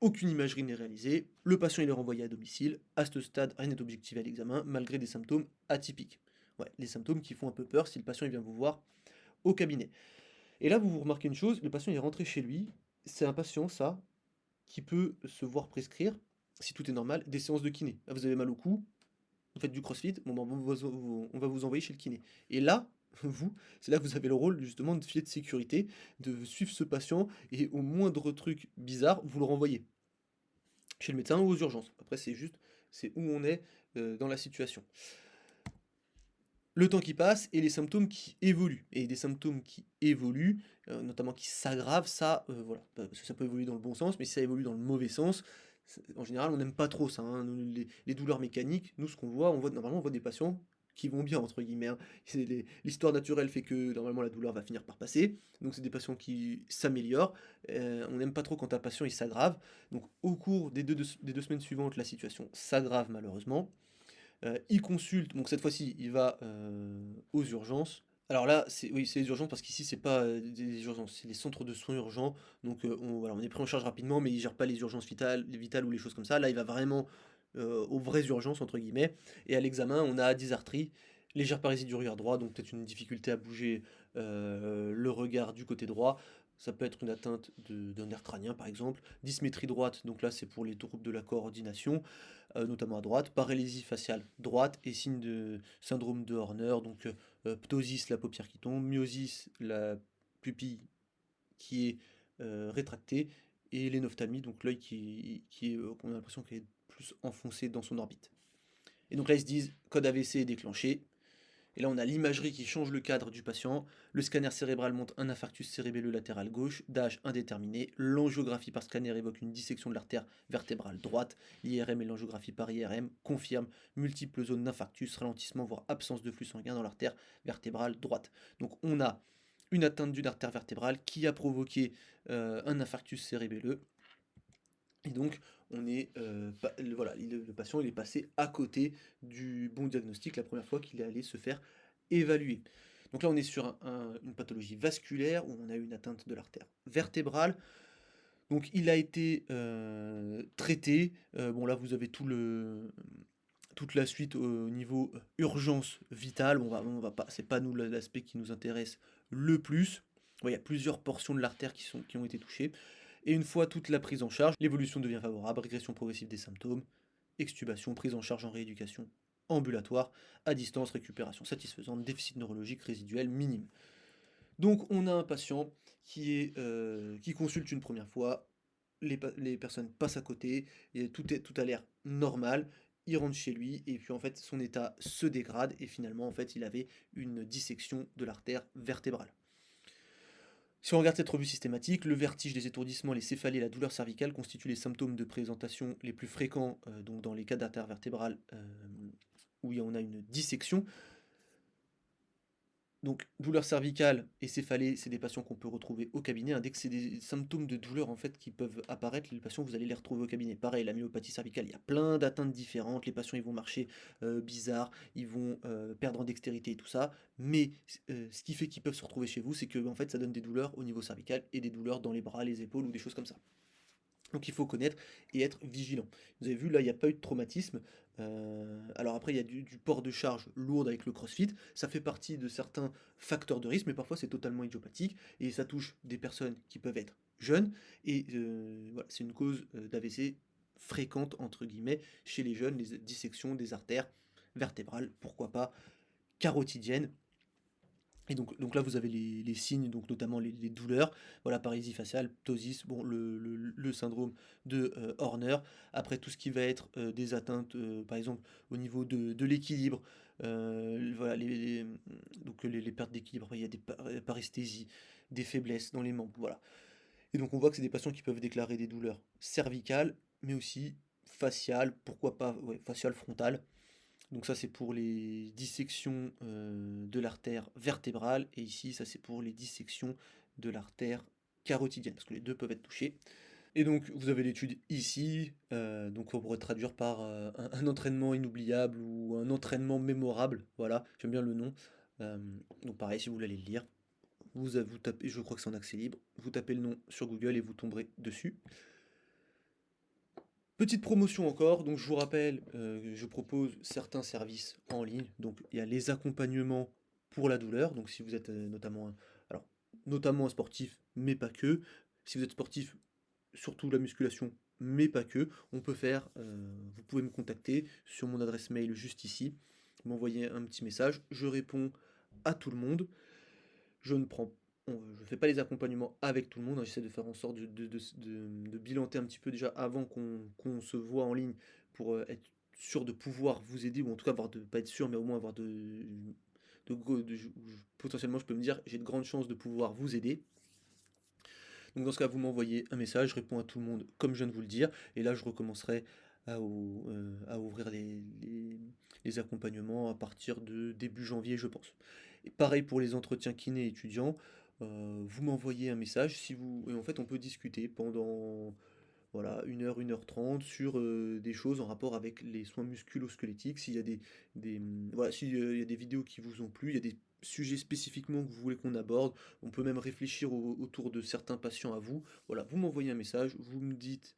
Aucune imagerie n'est réalisée, le patient il est renvoyé à domicile. À ce stade, rien n'est objectivé à l'examen, malgré des symptômes atypiques. Ouais, les symptômes qui font un peu peur si le patient il vient vous voir au cabinet. Et là, vous remarquez une chose, le patient est rentré chez lui. C'est un patient, ça, qui peut se voir prescrire, si tout est normal, des séances de kiné. Là, vous avez mal au cou, vous faites du crossfit, bon, ben, on va vous envoyer chez le kiné. Et là, vous, c'est là que vous avez le rôle justement de filet de sécurité, de suivre ce patient et au moindre truc bizarre, vous le renvoyez chez le médecin ou aux urgences. Après, c'est où on est dans la situation. Le temps qui passe et les symptômes qui évoluent. Et des symptômes qui évoluent, notamment qui s'aggravent, ça, voilà, parce que ça peut évoluer dans le bon sens, mais si ça évolue dans le mauvais sens, en général, on n'aime pas trop ça, hein. Les douleurs mécaniques, nous, ce qu'on voit, normalement, on voit des patients qui vont bien, entre guillemets, hein. L'histoire naturelle fait que, normalement, la douleur va finir par passer. Donc, c'est des patients qui s'améliorent. On n'aime pas trop quand un patient, il s'aggrave. Donc, au cours des deux semaines suivantes, la situation s'aggrave, malheureusement. Il consulte, donc cette fois-ci, il va aux urgences. Alors là, oui, c'est les urgences parce qu'ici, c'est pas des urgences, c'est les centres de soins urgents. Donc voilà, on est pris en charge rapidement, mais ils gèrent pas les urgences vitales ou les choses comme ça. Là, il va vraiment aux vraies urgences, entre guillemets. Et à l'examen, on a dysarthrie, légère paralysie du regard droit, donc peut-être une difficulté à bouger le regard du côté droit. Ça peut être une atteinte d'un nerf crânien, par exemple. Dysmétrie droite, donc là, c'est pour les troubles de la coordination notamment à droite, paralysie faciale droite et signe de syndrome de Horner, donc ptosis, la paupière qui tombe, myosis, la pupille qui est rétractée, et l'énophtalmie, donc l'œil qu'on a l'impression qu'il est plus enfoncé dans son orbite. Et donc là, ils se disent, code AVC est déclenché, et là, on a l'imagerie qui change le cadre du patient. Le scanner cérébral montre un infarctus cérébelleux latéral gauche, d'âge indéterminé. L'angiographie par scanner évoque une dissection de l'artère vertébrale droite. L'IRM et l'angiographie par IRM confirment multiples zones d'infarctus, ralentissement, voire absence de flux sanguin dans l'artère vertébrale droite. Donc, on a une atteinte d'une artère vertébrale qui a provoqué un infarctus cérébelleux. Et donc, voilà, le patient il est passé à côté du bon diagnostic la première fois qu'il est allé se faire évaluer. Donc là, on est sur une pathologie vasculaire où on a une atteinte de l'artère vertébrale. Donc il a été traité. Bon là, vous avez toute la suite au niveau urgence vitale. On va pas, c'est pas nous l'aspect qui nous intéresse le plus. Ouais, il y a plusieurs portions de l'artère qui ont été touchées. Et une fois toute la prise en charge, l'évolution devient favorable, régression progressive des symptômes, extubation, prise en charge en rééducation ambulatoire, à distance, récupération satisfaisante, déficit neurologique résiduel minime. Donc on a un patient qui consulte une première fois, les personnes passent à côté, et tout a l'air normal, il rentre chez lui, et puis en fait son état se dégrade, et finalement en fait il avait une dissection de l'artère vertébrale. Si on regarde cette revue systématique, le vertige, les étourdissements, les céphalées, la douleur cervicale constituent les symptômes de présentation les plus fréquents donc dans les cas d'artère vertébrale où on a une dissection. Donc, douleur cervicale et céphalée, c'est des patients qu'on peut retrouver au cabinet, hein. Dès que c'est des symptômes de douleur en fait qui peuvent apparaître, les patients, vous allez les retrouver au cabinet. Pareil, la myopathie cervicale, il y a plein d'atteintes différentes. Les patients, ils vont marcher bizarre, ils vont perdre en dextérité et tout ça. Mais ce qui fait qu'ils peuvent se retrouver chez vous, c'est que en fait, ça donne des douleurs au niveau cervical et des douleurs dans les bras, les épaules ou des choses comme ça. Donc il faut connaître et être vigilant. Vous avez vu, là, il n'y a pas eu de traumatisme. Alors après, il y a du port de charge lourde avec le crossfit. Ça fait partie de certains facteurs de risque, mais parfois c'est totalement idiopathique. Et ça touche des personnes qui peuvent être jeunes. Et voilà, c'est une cause d'AVC fréquente, entre guillemets, chez les jeunes, les dissections des artères vertébrales, pourquoi pas carotidiennes. Et donc là, vous avez les signes, donc notamment les douleurs, voilà, parésie faciale, ptosis, bon, le syndrome de Horner. Après, tout ce qui va être des atteintes, par exemple, au niveau de l'équilibre, voilà, donc les pertes d'équilibre, après, il y a des paresthésies, des faiblesses dans les membres, voilà. Et donc on voit que c'est des patients qui peuvent déclarer des douleurs cervicales, mais aussi faciales, pourquoi pas, ouais, faciales frontales. Donc ça c'est pour les dissections de l'artère vertébrale, et ici ça c'est pour les dissections de l'artère carotidienne, parce que les deux peuvent être touchés. Et donc vous avez l'étude ici, donc on pourrait traduire par un entraînement inoubliable ou un entraînement mémorable, voilà, j'aime bien le nom. Euh, donc pareil, si vous voulez aller le lire, vous tapez, je crois que c'est en accès libre, vous tapez le nom sur Google et vous tomberez dessus. Petite promotion encore, donc je vous rappelle, je propose certains services en ligne. Donc il y a les accompagnements pour la douleur, donc si vous êtes alors, notamment un sportif, mais pas que. Si vous êtes sportif, surtout la musculation, mais pas que, on peut faire, vous pouvez me contacter sur mon adresse mail juste ici, m'envoyer un petit message, je réponds à tout le monde. Je ne prends je fais pas les accompagnements avec tout le monde, hein, j'essaie de faire en sorte de bilanter un petit peu déjà avant qu'on se voit en ligne pour être sûr de pouvoir vous aider, ou en tout cas avoir de pas être sûr, mais au moins avoir potentiellement je peux me dire j'ai de grandes chances de pouvoir vous aider. Donc dans ce cas, vous m'envoyez un message, je réponds à tout le monde comme je viens de vous le dire, et là je recommencerai à ouvrir les accompagnements à partir de début janvier, je pense. Et pareil pour les entretiens kiné étudiants, vous m'envoyez un message, et en fait on peut discuter pendant voilà, 1 heure 30 sur des choses en rapport avec les soins musculo-squelettiques. S'il y a voilà, s'il y a des vidéos qui vous ont plu, il y a des sujets spécifiquement que vous voulez qu'on aborde, on peut même réfléchir autour de certains patients à vous. Voilà, vous m'envoyez un message, vous me dites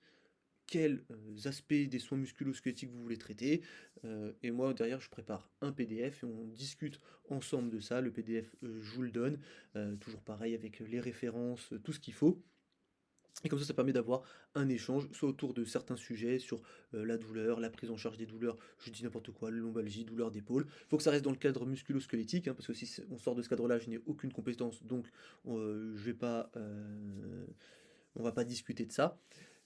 quels aspects des soins musculo-squelettiques vous voulez traiter, et moi derrière je prépare un PDF et on discute ensemble de ça. Le PDF, je vous le donne, toujours pareil avec les références, tout ce qu'il faut. Et comme ça permet d'avoir un échange, soit autour de certains sujets, sur la douleur, la prise en charge des douleurs, je dis n'importe quoi, le lombalgie, douleur d'épaule. Il faut que ça reste dans le cadre musculo-squelettique, hein, parce que si on sort de ce cadre-là, je n'ai aucune compétence, donc je vais pas, on va pas discuter de ça.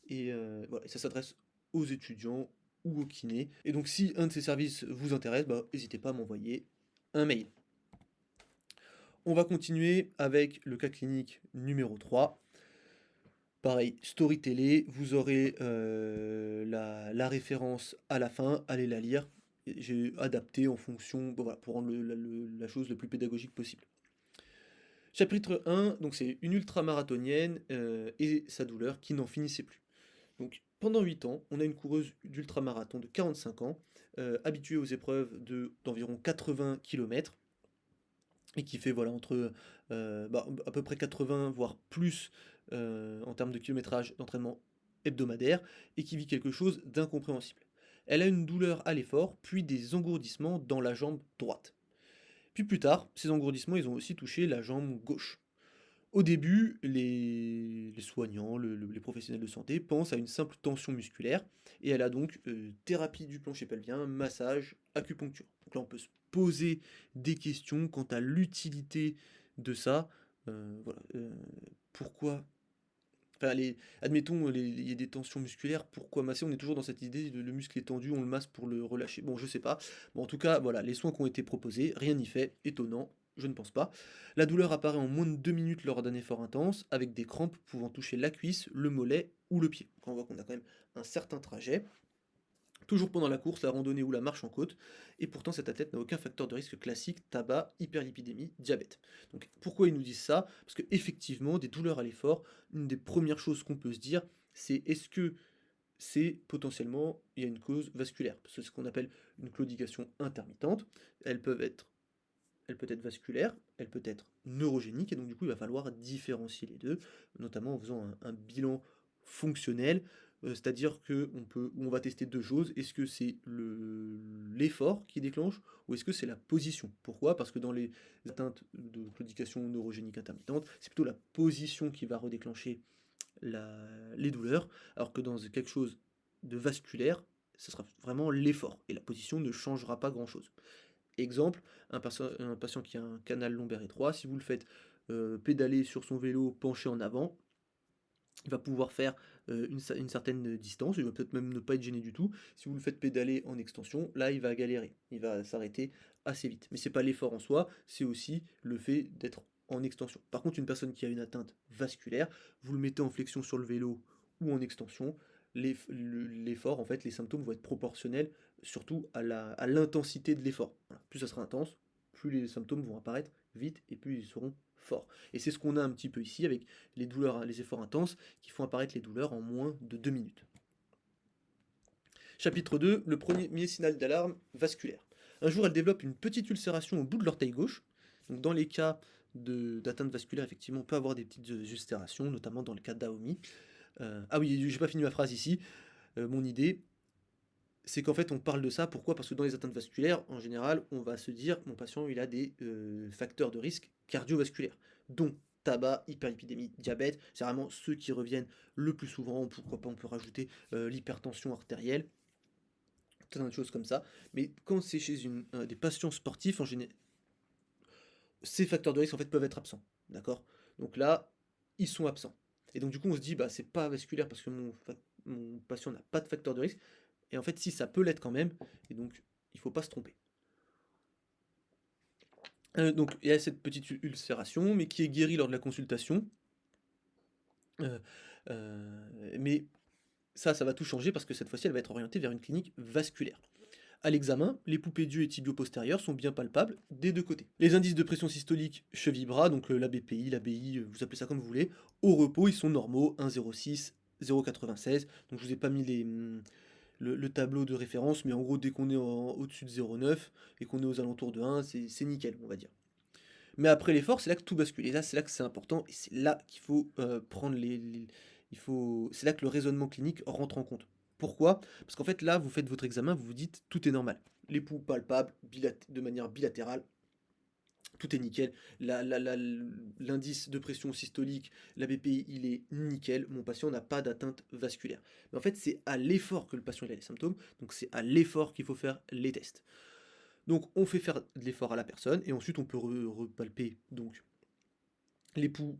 Et voilà, et ça s'adresse aux étudiants ou aux kinés. Et donc si un de ces services vous intéresse, bah, n'hésitez pas à m'envoyer un mail. On va continuer avec le cas clinique numéro 3. Pareil, story télé, vous aurez la référence à la fin, allez la lire. J'ai adapté en fonction, bon, voilà, pour rendre la chose le plus pédagogique possible. Chapitre 1, donc c'est une ultramarathonienne et sa douleur qui n'en finissait plus. Donc pendant 8 ans, on a une coureuse d'ultramarathon de 45 ans, habituée aux épreuves d'environ 80 km. et qui fait voilà entre à peu près 80 voire plus en termes de kilométrage d'entraînement hebdomadaire et qui vit quelque chose d'incompréhensible. Elle a une douleur à l'effort, puis des engourdissements dans la jambe droite. Puis plus tard, ces engourdissements, ils ont aussi touché la jambe gauche. Au début, les soignants, les professionnels de santé pensent à une simple tension musculaire et elle a donc thérapie du plancher pelvien, massage, acupuncture. Donc là, on peut se poser des questions quant à l'utilité de ça. Voilà, pourquoi enfin, admettons, il y a des tensions musculaires, pourquoi masser? On est toujours dans cette idée de le muscle est tendu, on le masse pour le relâcher. Bon, je sais pas. Bon, en tout cas, voilà, les soins qui ont été proposés, rien n'y fait, étonnant, je ne pense pas. La douleur apparaît en moins de 2 minutes lors d'un effort intense, avec des crampes pouvant toucher la cuisse, le mollet ou le pied. Donc on voit qu'on a quand même un certain trajet. Toujours pendant la course, la randonnée ou la marche en côte, et pourtant cet athlète n'a aucun facteur de risque classique, tabac, hyperlipidémie, diabète. Donc pourquoi ils nous disent ça? Parce qu'effectivement, des douleurs à l'effort, une des premières choses qu'on peut se dire, c'est est-ce que c'est potentiellement, il y a une cause vasculaire? Parce que c'est ce qu'on appelle une claudication intermittente. Elles peuvent être, elle peut être vasculaire, elle peut être neurogénique, et donc du coup il va falloir différencier les deux, notamment en faisant un bilan fonctionnel, c'est-à-dire que on va tester deux choses. Est-ce que c'est l'effort qui déclenche, ou est-ce que c'est la position? Pourquoi? Parce que dans les atteintes de claudication neurogénique intermittente, c'est plutôt la position qui va redéclencher les douleurs, alors que dans quelque chose de vasculaire, ce sera vraiment l'effort, et la position ne changera pas grand-chose. Exemple, un patient qui a un canal lombaire étroit, si vous le faites pédaler sur son vélo penché en avant, il va pouvoir faire une certaine distance, il va peut-être même ne pas être gêné du tout. Si vous le faites pédaler en extension, là il va galérer, il va s'arrêter assez vite. Mais c'est pas l'effort en soi, c'est aussi le fait d'être en extension. Par contre, une personne qui a une atteinte vasculaire, vous le mettez en flexion sur le vélo ou en extension, l'effort, en fait, les symptômes vont être proportionnels surtout à l'intensité de l'effort. Voilà. Plus ça sera intense, plus les symptômes vont apparaître vite et plus ils seront forts. Et c'est ce qu'on a un petit peu ici avec les douleurs, les efforts intenses qui font apparaître les douleurs en moins de 2 minutes. Chapitre 2, le premier signal d'alarme vasculaire. Un jour, elle développe une petite ulcération au bout de l'orteil gauche. Donc dans les cas d'atteinte vasculaire, effectivement, on peut avoir des petites ulcérations, notamment dans le cas d'Aomi. Ah oui, j'ai pas fini ma phrase ici. Mon idée, c'est qu'en fait, on parle de ça. Pourquoi? Parce que dans les atteintes vasculaires, en général, on va se dire, mon patient, il a des facteurs de risque cardiovasculaires, dont tabac, hyperlipidémie, diabète. C'est vraiment ceux qui reviennent le plus souvent. Pourquoi pas, on peut rajouter l'hypertension artérielle, plein de choses comme ça. Mais quand c'est chez des patients sportifs, en général, ces facteurs de risque, en fait, peuvent être absents. D'accord? Donc là, ils sont absents. Et donc, du coup, on se dit, bah, c'est pas vasculaire parce que mon patient n'a pas de facteur de risque. Et en fait, si, ça peut l'être quand même, et donc il faut pas se tromper. Donc il y a cette petite ulcération, mais qui est guérie lors de la consultation. Euh, mais ça va tout changer parce que cette fois-ci, elle va être orientée vers une clinique vasculaire. À l'examen, les poupées d'yeux et tibiaux postérieurs sont bien palpables des deux côtés. Les indices de pression systolique cheville-bras, donc la BPI, la BI, vous appelez ça comme vous voulez, au repos, ils sont normaux, 1,06, 0,96. Donc je vous ai pas mis le tableau de référence, mais en gros, dès qu'on est au-dessus de 0,9 et qu'on est aux alentours de 1, c'est nickel, on va dire. Mais après l'effort, c'est là que tout bascule. Et là, c'est là que c'est important, et c'est là qu'il faut prendre c'est là que le raisonnement clinique rentre en compte. Pourquoi? Parce qu'en fait, là, vous faites votre examen, vous vous dites, tout est normal. Les pouls palpables, de manière bilatérale, tout est nickel. L'indice de pression systolique, la BPI, il est nickel. Mon patient n'a pas d'atteinte vasculaire. Mais en fait, c'est à l'effort que le patient a les symptômes. Donc, c'est à l'effort qu'il faut faire les tests. Donc, on fait faire de l'effort à la personne. Et ensuite, on peut repalper donc, les pouls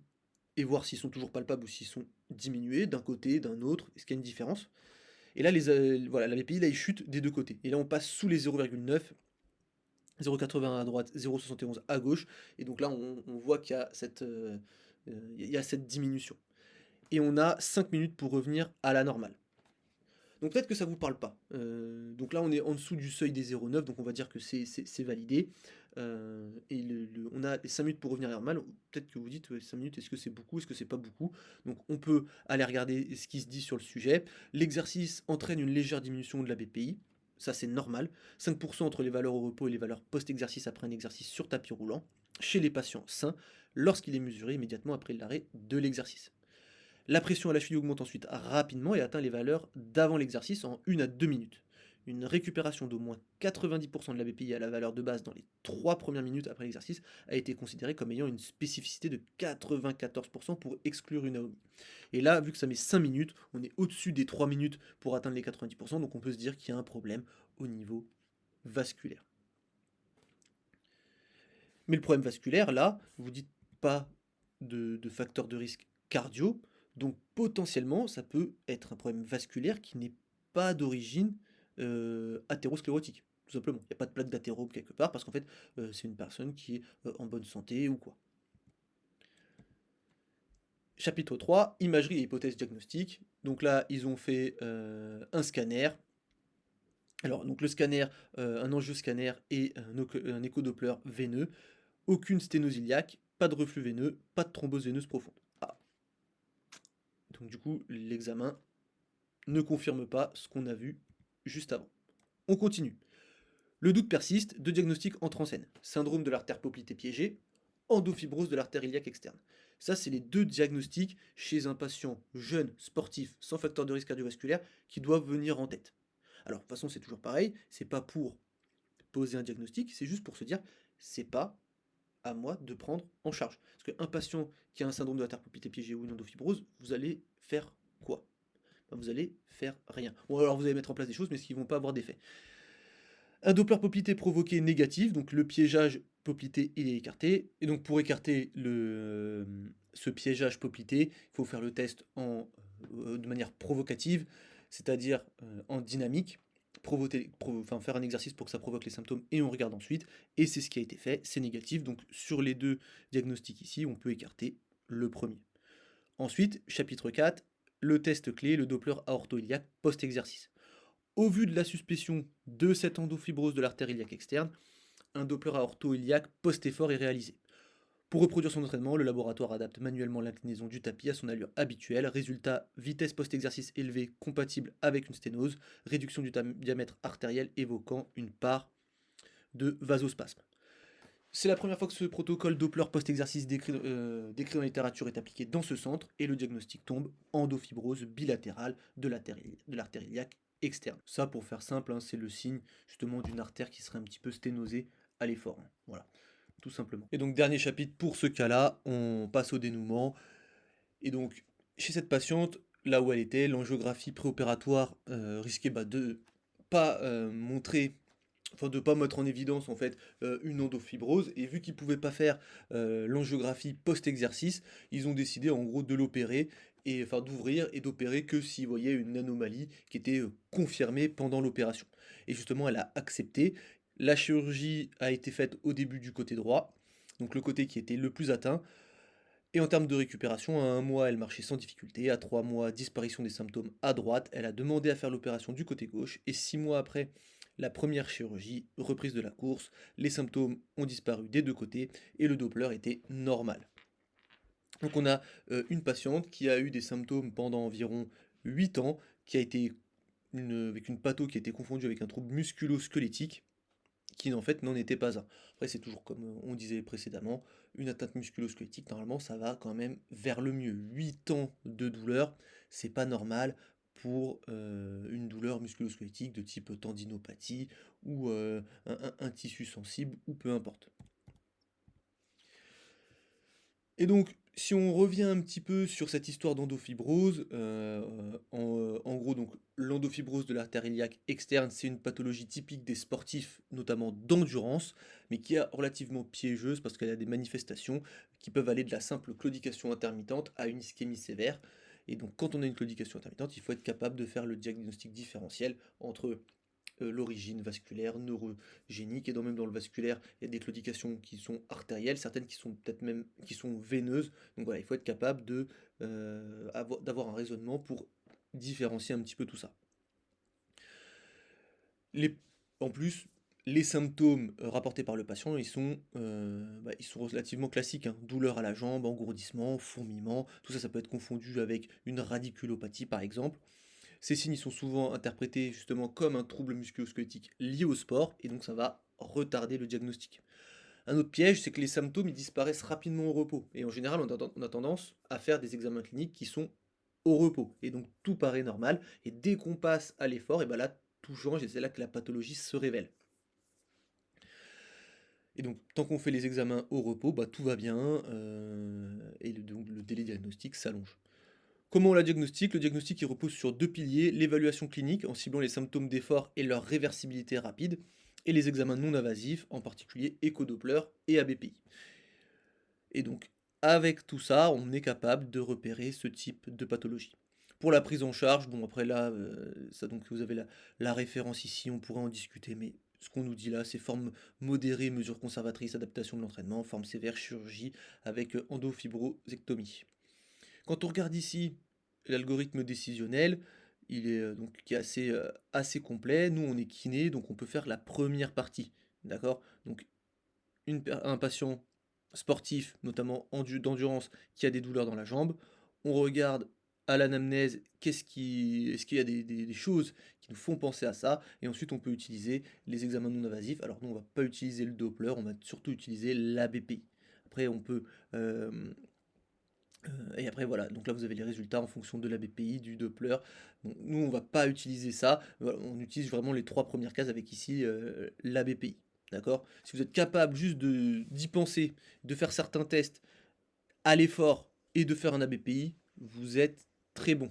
et voir s'ils sont toujours palpables ou s'ils sont diminués d'un côté, d'un autre. Est-ce qu'il y a une différence? Et là, voilà, la BPI, là, il chute des deux côtés. Et là, on passe sous les 0,9. 0,80 à droite, 0,71 à gauche, et donc là on voit qu'il y a il y a cette diminution. Et on a 5 minutes pour revenir à la normale. Donc peut-être que ça ne vous parle pas. Donc là on est en dessous du seuil des 0,9, donc on va dire que c'est validé. Et on a les 5 minutes pour revenir à la normale. Peut-être que vous dites, ouais, 5 minutes, est-ce que c'est beaucoup, est-ce que c'est pas beaucoup? Donc on peut aller regarder ce qui se dit sur le sujet. L'exercice entraîne une légère diminution de la BPI. Ça, c'est normal. 5% entre les valeurs au repos et les valeurs post-exercice après un exercice sur tapis roulant. chez les patients sains lorsqu'il est mesuré immédiatement après l'arrêt de l'exercice. La pression à la cheville augmente ensuite rapidement et atteint les valeurs d'avant l'exercice en 1 à 2 minutes. Une récupération d'au moins 90% de la BPI à la valeur de base dans les 3 premières minutes après l'exercice a été considérée comme ayant une spécificité de 94% pour exclure une AOMI. Et là, vu que ça met 5 minutes, on est au-dessus des 3 minutes pour atteindre les 90%, donc on peut se dire qu'il y a un problème au niveau vasculaire. Mais le problème vasculaire, là, vous dites pas de facteur de risque cardio, donc potentiellement, ça peut être un problème vasculaire qui n'est pas d'origine athérosclérotique, tout simplement. Il n'y a pas de plaque d'athérome quelque part, parce qu'en fait, c'est une personne qui est en bonne santé ou quoi. Chapitre 3, imagerie et hypothèses diagnostiques. Donc là, ils ont fait un scanner. Alors, donc le scanner, un angioscanner et un échodoppler veineux. Aucune sténose iliaque, pas de reflux veineux, pas de thrombose veineuse profonde. Ah. Donc du coup, l'examen ne confirme pas ce qu'on a vu juste avant. On continue. Le doute persiste, deux diagnostics entrent en scène. Syndrome de l'artère poplitée piégée, endofibrose de l'artère iliaque externe. Ça, c'est les deux diagnostics chez un patient jeune, sportif, sans facteur de risque cardiovasculaire, qui doivent venir en tête. Alors, de toute façon, c'est toujours pareil, c'est pas pour poser un diagnostic, c'est juste pour se dire, c'est pas à moi de prendre en charge. Parce qu'un patient qui a un syndrome de l'artère poplitée piégée ou une endofibrose, vous allez faire quoi? Ben, vous allez faire rien. Ou alors vous allez mettre en place des choses, mais qui ne vont pas avoir d'effet. Un Doppler poplité provoqué négatif, donc le piégeage poplité il est écarté. Et donc pour écarter ce piégeage poplité, il faut faire le test de manière provocative, c'est-à-dire en dynamique, faire un exercice pour que ça provoque les symptômes et on regarde ensuite. Et c'est ce qui a été fait, c'est négatif. Donc sur les deux diagnostics ici, on peut écarter le premier. Ensuite, chapitre 4, le test clé, le Doppler aorto-iliaque post-exercice. Au vu de la suspicion de cette endofibrose de l'artère iliaque externe, un Doppler aorto-iliaque post-effort est réalisé. Pour reproduire son entraînement, le laboratoire adapte manuellement l'inclinaison du tapis à son allure habituelle. Résultat, vitesse post-exercice élevée compatible avec une sténose, réduction du diamètre artériel évoquant une part de vasospasme. C'est la première fois que ce protocole Doppler post-exercice décrit dans la littérature est appliqué dans ce centre et le diagnostic tombe endofibrose bilatérale de l'artère iliaque externe. Ça, pour faire simple, hein, c'est le signe justement d'une artère qui serait un petit peu sténosée à l'effort. Hein. Voilà, tout simplement. Et donc, dernier chapitre pour ce cas-là, on passe au dénouement. Et donc, chez cette patiente, là où elle était, l'angiographie préopératoire risquait de pas montrer, enfin de pas mettre en évidence en fait une endofibrose, et vu qu'ils pouvaient pas faire l'angiographie post-exercice, ils ont décidé en gros de l'opérer, et enfin d'ouvrir et d'opérer que s'ils voyaient une anomalie qui était confirmée pendant l'opération. Et justement, elle a accepté. La chirurgie a été faite au début du côté droit, donc le côté qui était le plus atteint. Et en termes de récupération, à 1 mois, elle marchait sans difficulté. À 3 mois, disparition des symptômes à droite. Elle a demandé à faire l'opération du côté gauche. Et 6 mois après la première chirurgie, reprise de la course, les symptômes ont disparu des deux côtés et le Doppler était normal. Donc on a une patiente qui a eu des symptômes pendant environ 8 ans, qui a été avec une patho qui a été confondue avec un trouble musculo-squelettique qui en fait n'en était pas un. Après, c'est toujours comme on disait précédemment, une atteinte musculo-squelettique, normalement, ça va quand même vers le mieux. 8 ans de douleur, c'est pas normal pour une douleur musculo-squelettique de type tendinopathie ou un tissu sensible ou peu importe. Et donc, si on revient un petit peu sur cette histoire d'endofibrose, en gros, donc l'endofibrose de l'artère iliaque externe, c'est une pathologie typique des sportifs, notamment d'endurance, mais qui est relativement piégeuse parce qu'elle a des manifestations qui peuvent aller de la simple claudication intermittente à une ischémie sévère. Et donc, quand on a une claudication intermittente, il faut être capable de faire le diagnostic différentiel entre l'origine vasculaire, neurogénique, et même dans le vasculaire, il y a des claudications qui sont artérielles, certaines qui sont peut-être même qui sont veineuses. Donc voilà, il faut être capable d'avoir un raisonnement pour différencier un petit peu tout ça. Les, en plus, les symptômes rapportés par le patient, ils sont relativement classiques. Hein. Douleur à la jambe, engourdissement, fourmillement, tout ça, ça peut être confondu avec une radiculopathie par exemple. Ces signes sont souvent interprétés justement comme un trouble musculo-squelettique lié au sport, et donc ça va retarder le diagnostic. Un autre piège, c'est que les symptômes ils disparaissent rapidement au repos. Et en général, on a tendance à faire des examens cliniques qui sont au repos. Et donc tout paraît normal. Et dès qu'on passe à l'effort, et ben là, tout change et c'est là que la pathologie se révèle. Et donc, tant qu'on fait les examens au repos, bah, tout va bien, et donc le délai diagnostic s'allonge. Comment on la diagnostique? Le diagnostic il repose sur deux piliers, l'évaluation clinique en ciblant les symptômes d'effort et leur réversibilité rapide, et les examens non invasifs, en particulier échodoppler et ABPI. Et donc, avec tout ça, on est capable de repérer ce type de pathologie. Pour la prise en charge, bon après là, ça donc vous avez la référence ici, on pourrait en discuter, mais ce qu'on nous dit là, c'est forme modérée, mesures conservatrices, adaptation de l'entraînement, forme sévère, chirurgie avec endofibrosectomie. Quand on regarde ici l'algorithme décisionnel, il est donc qui est assez complet. Nous, on est kiné, donc on peut faire la première partie, d'accord? Donc un patient sportif, notamment d'endurance, qui a des douleurs dans la jambe, on regarde à l'anamnèse est-ce qu'il y a des choses qui nous font penser à ça, et ensuite on peut utiliser les examens non invasifs. Alors nous, on va pas utiliser le Doppler, on va surtout utiliser l'ABPI. Après, on peut et après voilà, donc là vous avez les résultats en fonction de la BPI, du Doppler. Bon, nous on va pas utiliser ça, voilà, on utilise vraiment les trois premières cases avec ici la BPI. D'accord? Si vous êtes capable juste d'y penser, de faire certains tests à l'effort et de faire un ABPI, vous êtes très bon.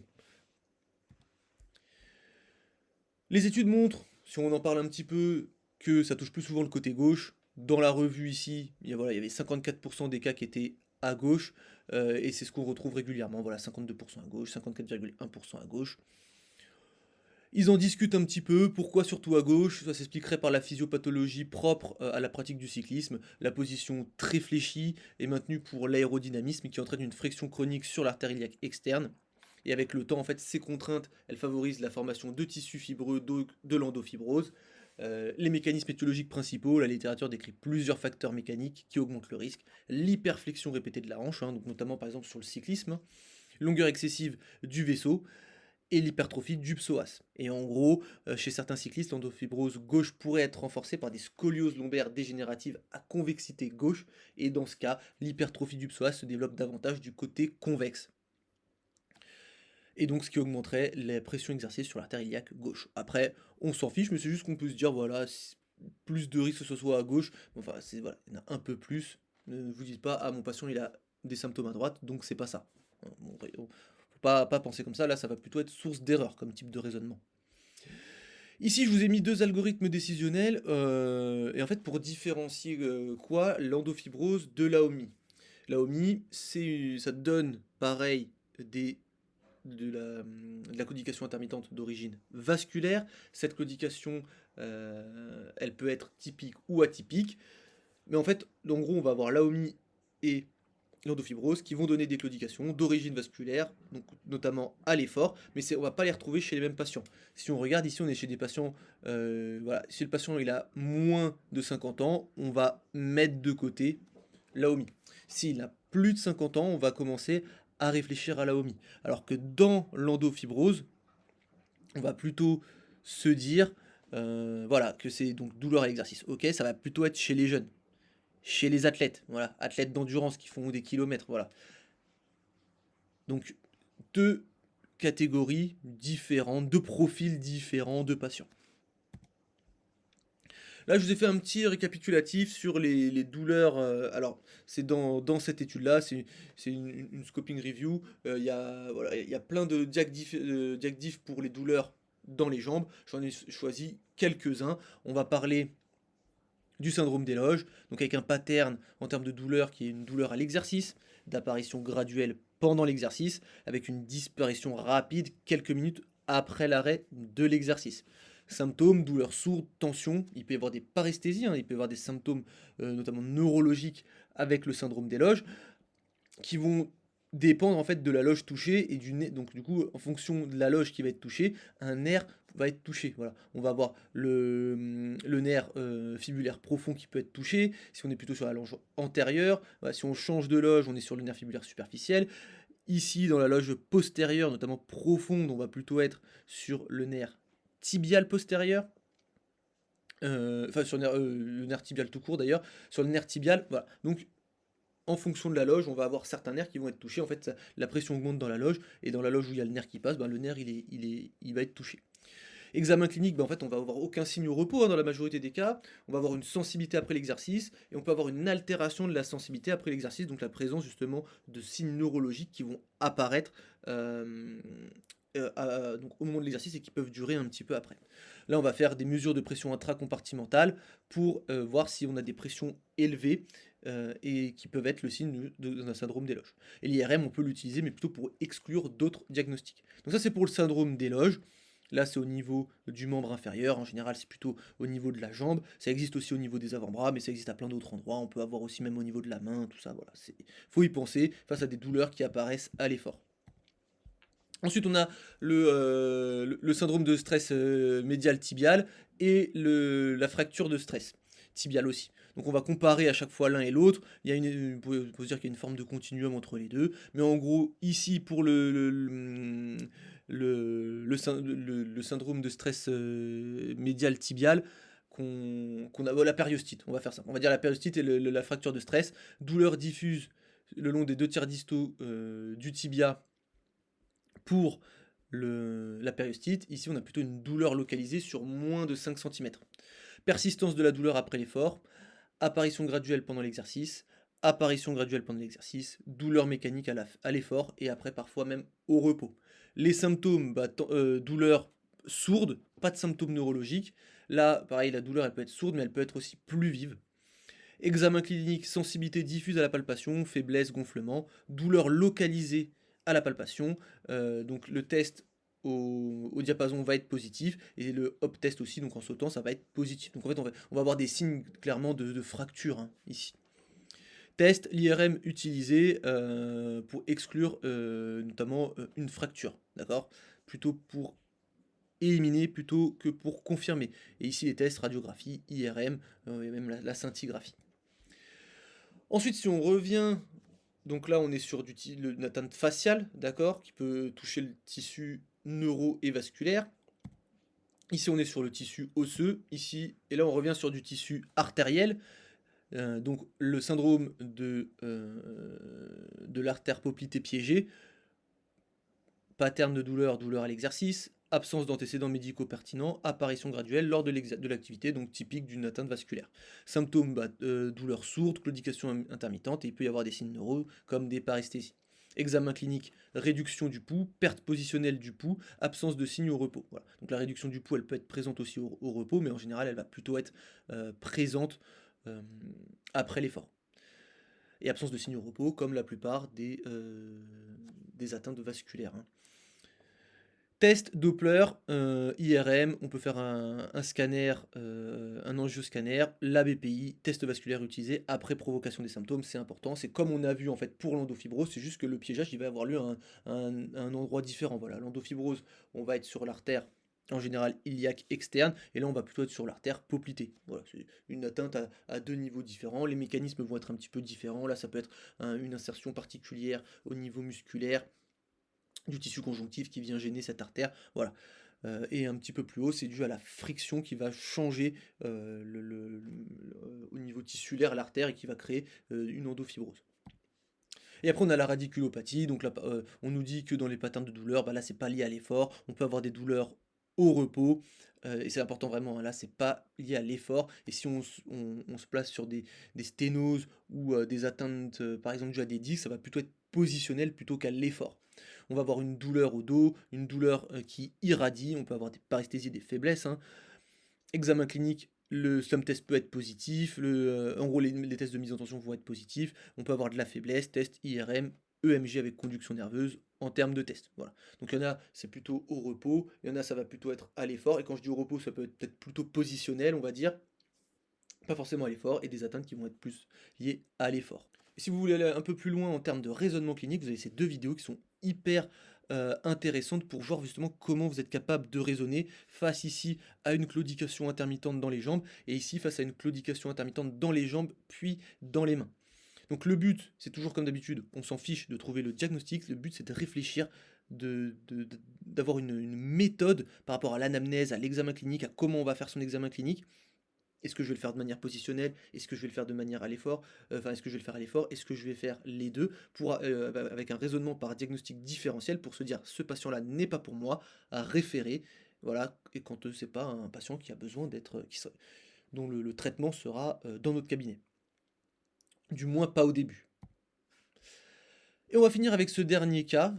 Les études montrent, si on en parle un petit peu, que ça touche plus souvent le côté gauche. Dans la revue ici, voilà, il y avait 54% des cas qui étaient à gauche, et c'est ce qu'on retrouve régulièrement. Voilà, 52% à gauche, 54,1% à gauche. Ils en discutent un petit peu, pourquoi surtout à gauche? Ça s'expliquerait par la physiopathologie propre à la pratique du cyclisme. La position très fléchie est maintenue pour l'aérodynamisme qui entraîne une friction chronique sur l'artère iliaque externe. Et avec le temps, en fait, ces contraintes, elles favorisent la formation de tissus fibreux, de l'endofibrose. Les mécanismes étiologiques principaux, la littérature décrit plusieurs facteurs mécaniques qui augmentent le risque. L'hyperflexion répétée de la hanche, donc notamment par exemple sur le cyclisme, longueur excessive du vaisseau, et l'hypertrophie du psoas. Et en gros, chez certains cyclistes, l'endofibrose gauche pourrait être renforcée par des scolioses lombaires dégénératives à convexité gauche, et dans ce cas, l'hypertrophie du psoas se développe davantage du côté convexe. Et donc ce qui augmenterait la pression exercée sur l'artère iliaque gauche. Après, on s'en fiche, mais c'est juste qu'on peut se dire, voilà, plus de risques que ce soit à gauche, enfin, voilà, il y en a un peu plus. Ne vous dites pas, ah, mon patient, il a des symptômes à droite, donc c'est pas ça. Bon, faut pas penser comme ça, là, ça va plutôt être source d'erreur comme type de raisonnement. Ici, je vous ai mis deux algorithmes décisionnels, et en fait, pour différencier quoi, l'endofibrose de l'AOMI. L'AOMI, ça donne, pareil, de la claudication intermittente d'origine vasculaire. Cette claudication, elle peut être typique ou atypique. Mais en fait, en gros, on va avoir l'AOMI et l'endofibrose qui vont donner des claudications d'origine vasculaire, donc notamment à l'effort, mais on ne va pas les retrouver chez les mêmes patients. Si on regarde ici, on est chez des patients, voilà, si le patient il a moins de 50 ans, on va mettre de côté l'AOMI. S'il a plus de 50 ans, on va commencer à réfléchir à l'AOMI. Alors que dans l'endofibrose, on va plutôt se dire voilà, que c'est donc douleur à l'exercice. Ok, ça va plutôt être chez les jeunes, chez les athlètes, voilà, athlètes d'endurance qui font des kilomètres, voilà. Donc deux catégories différentes, deux profils différents de patients. Là, je vous ai fait un petit récapitulatif sur les douleurs. Alors, c'est dans cette étude-là, c'est une scoping review. Il y a, voilà, il y a plein de diagdifs pour les douleurs dans les jambes. J'en ai choisi quelques-uns. On va parler du syndrome des loges, donc avec un pattern en termes de douleur qui est une douleur à l'exercice, d'apparition graduelle pendant l'exercice, avec une disparition rapide quelques minutes après l'arrêt de l'exercice. Symptômes, douleurs sourdes, tension, il peut y avoir des paresthésies, il peut y avoir des symptômes notamment neurologiques avec le syndrome des loges, qui vont dépendre en fait de la loge touchée et donc du coup en fonction de la loge qui va être touchée, un nerf va être touché. Voilà, on va avoir le nerf fibulaire profond qui peut être touché. Si on est plutôt sur la loge antérieure, voilà, si on change de loge, on est sur le nerf fibulaire superficiel. Ici, dans la loge postérieure, notamment profonde, on va plutôt être sur le nerf tibial postérieur. enfin sur le nerf tibial tout court d'ailleurs, sur le nerf tibial, voilà. Donc en fonction de la loge, on va avoir certains nerfs qui vont être touchés. En fait, la pression augmente dans la loge, et dans la loge où il y a le nerf qui passe, ben, le nerf il va être touché. Examen clinique, ben, en fait, on va avoir aucun signe au repos, hein, dans la majorité des cas. On va avoir une sensibilité après l'exercice, et on peut avoir une altération de la sensibilité après l'exercice, donc la présence justement de signes neurologiques qui vont apparaître donc au moment de l'exercice et qui peuvent durer un petit peu après. Là, on va faire des mesures de pression intracompartimentale pour voir si on a des pressions élevées et qui peuvent être le signe d'un syndrome d'éloge. Et l'IRM, on peut l'utiliser, mais plutôt pour exclure d'autres diagnostics. Donc ça, c'est pour le syndrome d'éloge. Là, c'est au niveau du membre inférieur. En général, c'est plutôt au niveau de la jambe. Ça existe aussi au niveau des avant-bras, mais ça existe à plein d'autres endroits. On peut avoir aussi même au niveau de la main, tout ça. Voilà, faut y penser face à des douleurs qui apparaissent à l'effort. Ensuite, on a le syndrome de stress médial tibial et la fracture de stress tibial aussi. Donc on va comparer à chaque fois l'un et l'autre. On peut se dire qu'il y a une forme de continuum entre les deux. Mais en gros, ici, pour le syndrome de stress médial tibial, qu'on a la périostite, on va faire ça. On va dire la périostite et la fracture de stress. Douleur diffuse le long des 2 tiers distaux du tibia pour la périostite. Ici, on a plutôt une douleur localisée sur moins de 5 cm. Persistance de la douleur après l'effort, apparition graduelle pendant l'exercice, douleur mécanique à l'effort et après parfois même au repos. Les symptômes, douleur sourde, pas de symptômes neurologiques. Là, pareil, la douleur elle peut être sourde, mais elle peut être aussi plus vive. Examen clinique, sensibilité diffuse à la palpation, faiblesse, gonflement, douleur localisée à la palpation. Donc le test au diapason va être positif et le hop test aussi, donc en sautant, ça va être positif. Donc en fait, on va avoir des signes clairement de fracture hein, ici. Test, l'IRM utilisé pour exclure notamment une fracture, d'accord. Plutôt pour éliminer plutôt que pour confirmer. Et ici les tests, radiographie, IRM, et même la scintigraphie. Ensuite, si on revient, donc là on est sur une atteinte faciale, d'accord, qui peut toucher le tissu neuro et vasculaire. Ici on est sur le tissu osseux, ici, et là on revient sur du tissu artériel. Donc le syndrome de l'artère poplitée piégée, pattern de douleur, douleur à l'exercice, absence d'antécédents médicaux pertinents, apparition graduelle lors de l'activité, donc typique d'une atteinte vasculaire. Symptômes, douleur sourde, claudication intermittente, et il peut y avoir des signes neuraux comme des paresthésies. Examen clinique, réduction du pouls, perte positionnelle du pouls, absence de signes au repos. Voilà. Donc la réduction du pouls, elle peut être présente aussi au repos, mais en général, elle va plutôt être présente après l'effort. Et absence de signes au repos, comme la plupart des atteintes vasculaires. Hein. Test Doppler, IRM, on peut faire un scanner, un angioscanner, la BPI, test vasculaire utilisé après provocation des symptômes, c'est important. C'est comme on a vu en fait pour l'endofibrose, c'est juste que le piégeage il va avoir lieu à un endroit différent. Voilà, l'endofibrose, on va être sur l'artère en général iliaque externe, et là on va plutôt être sur l'artère poplitée. Voilà, c'est une atteinte à 2 niveaux différents. Les mécanismes vont être un petit peu différents. Là, ça peut être une insertion particulière au niveau musculaire du tissu conjonctif qui vient gêner cette artère, voilà. Et un petit peu plus haut, c'est dû à la friction qui va changer au niveau tissulaire l'artère et qui va créer une endofibrose. Et après on a la radiculopathie, donc là on nous dit que dans les patterns de douleur, bah là c'est pas lié à l'effort, on peut avoir des douleurs au repos, et c'est important vraiment, hein, là c'est pas lié à l'effort, et si on se place sur des sténoses ou des atteintes par exemple dues à des disques, ça va plutôt être positionnel plutôt qu'à l'effort. On va avoir une douleur au dos, une douleur qui irradie, on peut avoir des paresthésies, des faiblesses, hein. Examen clinique, le SUM test peut être positif, en gros les tests de mise en tension vont être positifs, on peut avoir de la faiblesse, test IRM, EMG avec conduction nerveuse en termes de test. Voilà. Donc il y en a c'est plutôt au repos, il y en a ça va plutôt être à l'effort, et quand je dis au repos ça peut être peut-être plutôt positionnel on va dire, pas forcément à l'effort, et des atteintes qui vont être plus liées à l'effort. Et si vous voulez aller un peu plus loin en termes de raisonnement clinique, vous avez ces 2 vidéos qui sont hyper intéressantes pour voir justement comment vous êtes capable de raisonner face ici à une claudication intermittente dans les jambes, et ici face à une claudication intermittente dans les jambes puis dans les mains. Donc le but, c'est toujours comme d'habitude, on s'en fiche de trouver le diagnostic, le but c'est de réfléchir, d'avoir une méthode par rapport à l'anamnèse, à l'examen clinique, à comment on va faire son examen clinique, Est-ce que je vais le faire de manière positionnelle? Est-ce que je vais le faire de manière à l'effort? Enfin, est-ce que je vais le faire à l'effort? Est-ce que je vais faire les 2 pour, avec un raisonnement par diagnostic différentiel pour se dire: «Ce patient-là n'est pas pour moi», à référer, voilà et quand, c'est pas un patient qui a besoin d'être, qui se dont le traitement sera, dans notre cabinet. Du moins pas au début. Et on va finir avec ce dernier cas,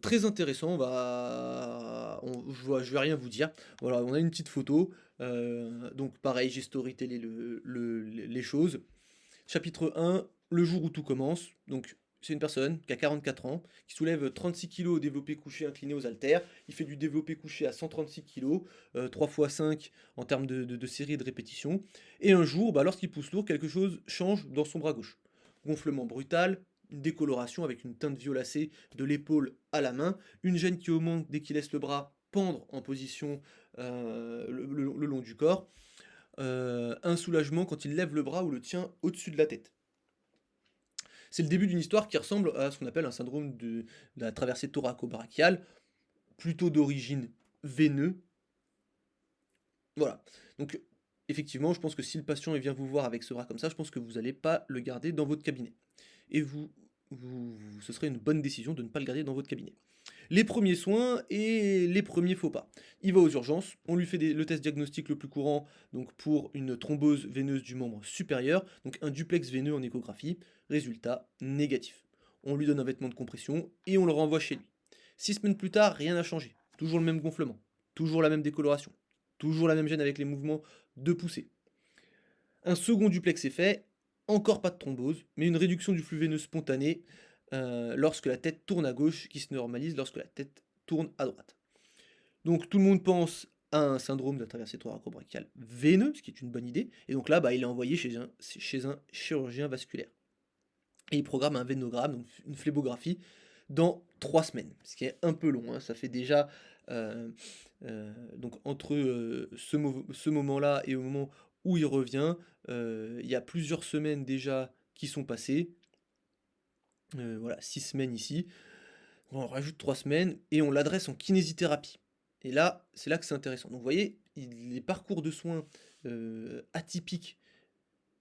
très intéressant. Je vais rien vous dire. Voilà, on a une petite photo, donc pareil, j'ai storytellé les choses. Chapitre 1, le jour où tout commence. Donc c'est une personne qui a 44 ans, qui soulève 36 kilos au développé couché incliné aux haltères. Il fait du développé couché à 136 kilos, 3 fois 5 en termes de série et de répétition. Et un jour, bah, lorsqu'il pousse lourd, quelque chose change dans son bras gauche. Gonflement brutal, une décoloration avec une teinte violacée de l'épaule à la main, une gêne qui augmente dès qu'il laisse le bras pendre en position le long du corps, un soulagement quand il lève le bras ou le tient au-dessus de la tête. C'est le début d'une histoire qui ressemble à ce qu'on appelle un syndrome de la traversée thoraco-brachiale, plutôt d'origine veineuse. Voilà. Donc, effectivement, je pense que si le patient vient vous voir avec ce bras comme ça, je pense que vous n'allez pas le garder dans votre cabinet. Et ce serait une bonne décision de ne pas le garder dans votre cabinet. Les premiers soins et les premiers faux pas. Il va aux urgences, on lui fait le test diagnostique le plus courant donc pour une thrombose veineuse du membre supérieur, donc un duplex veineux en échographie, résultat négatif. On lui donne un vêtement de compression et on le renvoie chez lui. 6 semaines plus tard, rien n'a changé, toujours le même gonflement, toujours la même décoloration, toujours la même gêne avec les mouvements de poussée. Un second duplex est fait, encore pas de thrombose, mais une réduction du flux veineux spontané lorsque la tête tourne à gauche, qui se normalise lorsque la tête tourne à droite. Donc tout le monde pense à un syndrome de la traversée thoraco-brachiale veineux, ce qui est une bonne idée, et donc là, bah, il est envoyé chez un chirurgien vasculaire. Et il programme un vénogramme, donc une phlébographie, dans 3 semaines, ce qui est un peu long, hein, ça fait déjà... donc entre ce moment-là et au moment où il revient, il y a plusieurs semaines déjà qui sont passées, voilà, 6 semaines ici. On rajoute 3 semaines et on l'adresse en kinésithérapie. Et là, c'est là que c'est intéressant. Donc vous voyez, les parcours de soins atypiques,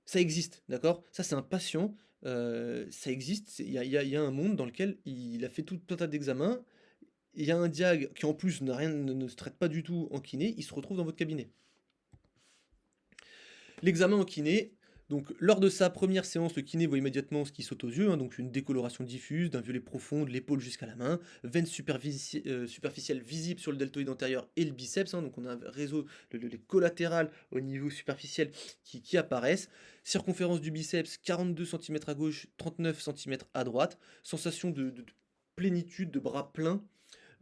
ça existe, d'accord? Ça, c'est un patient, ça existe. Il y a un monde dans lequel il a fait tout un tas d'examens. Il y a un diag qui en plus ne se traite pas du tout en kiné, il se retrouve dans votre cabinet. L'examen en kiné, donc lors de sa première séance, le kiné voit immédiatement ce qui saute aux yeux, hein, donc une décoloration diffuse, d'un violet profond, de l'épaule jusqu'à la main, veine superficielle visible sur le deltoïde antérieur et le biceps, hein, donc on a un réseau, les collatérales au niveau superficiel qui apparaissent, circonférence du biceps 42 cm à gauche, 39 cm à droite, sensation de plénitude, de bras pleins,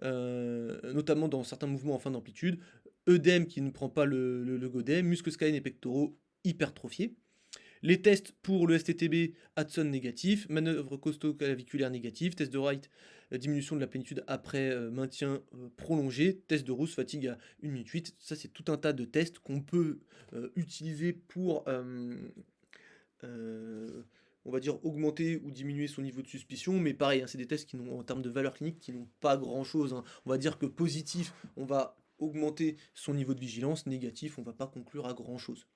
notamment dans certains mouvements en fin d'amplitude, œdème qui ne prend pas le godet, muscles scalènes et pectoraux hypertrophiés. Les tests pour le STTB, Hudson négatif, manœuvre costo-claviculaire négative, test de Wright, diminution de la plénitude après maintien prolongé, test de Rousse, fatigue à 1 minute 8. Ça, c'est tout un tas de tests qu'on peut utiliser pour, on va dire, augmenter ou diminuer son niveau de suspicion. Mais pareil, hein, c'est des tests qui n'ont, en termes de valeur clinique, qui n'ont pas grand-chose, hein. On va dire que positif, on va augmenter son niveau de vigilance, négatif, on va pas conclure à grand-chose.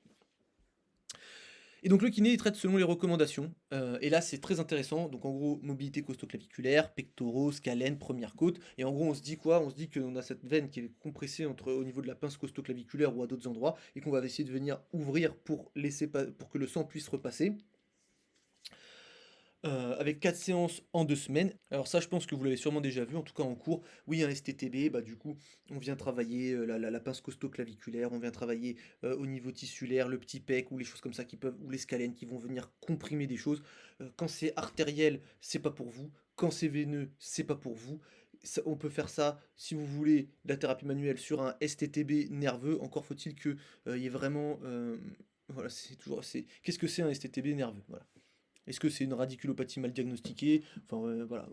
Et donc le kiné, il traite selon les recommandations. Et là, c'est très intéressant. Donc en gros, mobilité costo-claviculaire, pectoraux, scalène, première côte. Et en gros, on se dit quoi? On se dit qu'on a cette veine qui est compressée au niveau de la pince costo-claviculaire ou à d'autres endroits, et qu'on va essayer de venir ouvrir pour que le sang puisse repasser. Avec 4 séances en 2 semaines. Alors ça, je pense que vous l'avez sûrement déjà vu, en tout cas en cours. Oui, un STTB, bah du coup, on vient travailler la pince costo-claviculaire, on vient travailler au niveau tissulaire, le petit pec, ou les choses comme ça ou les scalènes qui vont venir comprimer des choses. Quand c'est artériel, c'est pas pour vous. Quand c'est veineux, c'est pas pour vous. On peut faire ça, si vous voulez, de la thérapie manuelle sur un STTB nerveux. Encore faut-il que il y ait vraiment... voilà, qu'est-ce que c'est un STTB nerveux? Voilà. Est-ce que c'est une radiculopathie mal diagnostiquée? Enfin, voilà.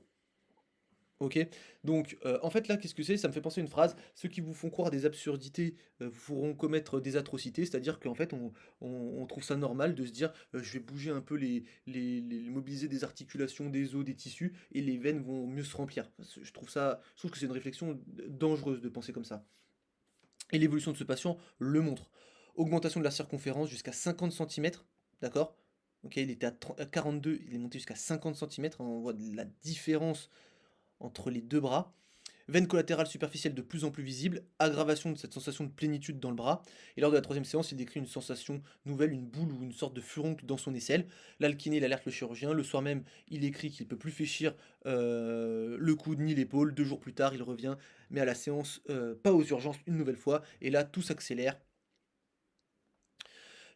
Ok. Donc, en fait, là, qu'est-ce que c'est? Ça me fait penser à une phrase. Ceux qui vous font croire des absurdités vous feront commettre des atrocités. C'est-à-dire qu'en fait, on trouve ça normal de se dire je vais bouger un peu mobiliser des articulations, des os, des tissus, et les veines vont mieux se remplir. Je trouve que c'est une réflexion dangereuse de penser comme ça. Et l'évolution de ce patient le montre. Augmentation de la circonférence jusqu'à 50 centimètres, d'accord? Ok, il était à 42, il est monté jusqu'à 50 centimètres. On voit de la différence entre les deux bras. Veine collatérale superficielle de plus en plus visible, aggravation de cette sensation de plénitude dans le bras. Et lors de la troisième séance, il décrit une sensation nouvelle, une boule ou une sorte de furoncle dans son aisselle. Là, le kiné, il alerte le chirurgien. Le soir même, il écrit qu'il ne peut plus fléchir le coude ni l'épaule. 2 jours plus tard, il revient, mais à la séance, pas aux urgences une nouvelle fois. Et là, tout s'accélère.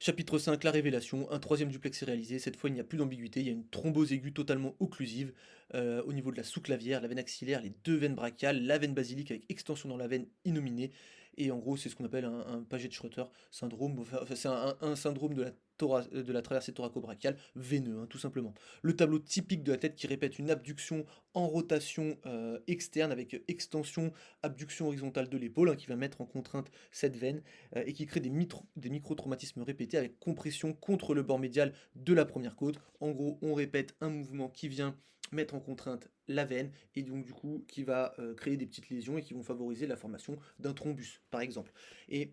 Chapitre 5, la révélation, un troisième duplex est réalisé, cette fois il n'y a plus d'ambiguïté, il y a une thrombose aiguë totalement occlusive au niveau de la sous-clavière, la veine axillaire, les deux veines brachiales, la veine basilique avec extension dans la veine innominée, et en gros c'est ce qu'on appelle un Paget-Schroeter syndrome, enfin, c'est un syndrome de la traversée thoraco-brachiale veineux, hein, tout simplement. Le tableau typique de la tête qui répète une abduction en rotation externe avec extension, abduction horizontale de l'épaule, hein, qui va mettre en contrainte cette veine, et qui crée des micro-traumatismes répétés avec compression contre le bord médial de la première côte. En gros, on répète un mouvement qui vient mettre en contrainte la veine et donc du coup qui va créer des petites lésions et qui vont favoriser la formation d'un thrombus par exemple. Et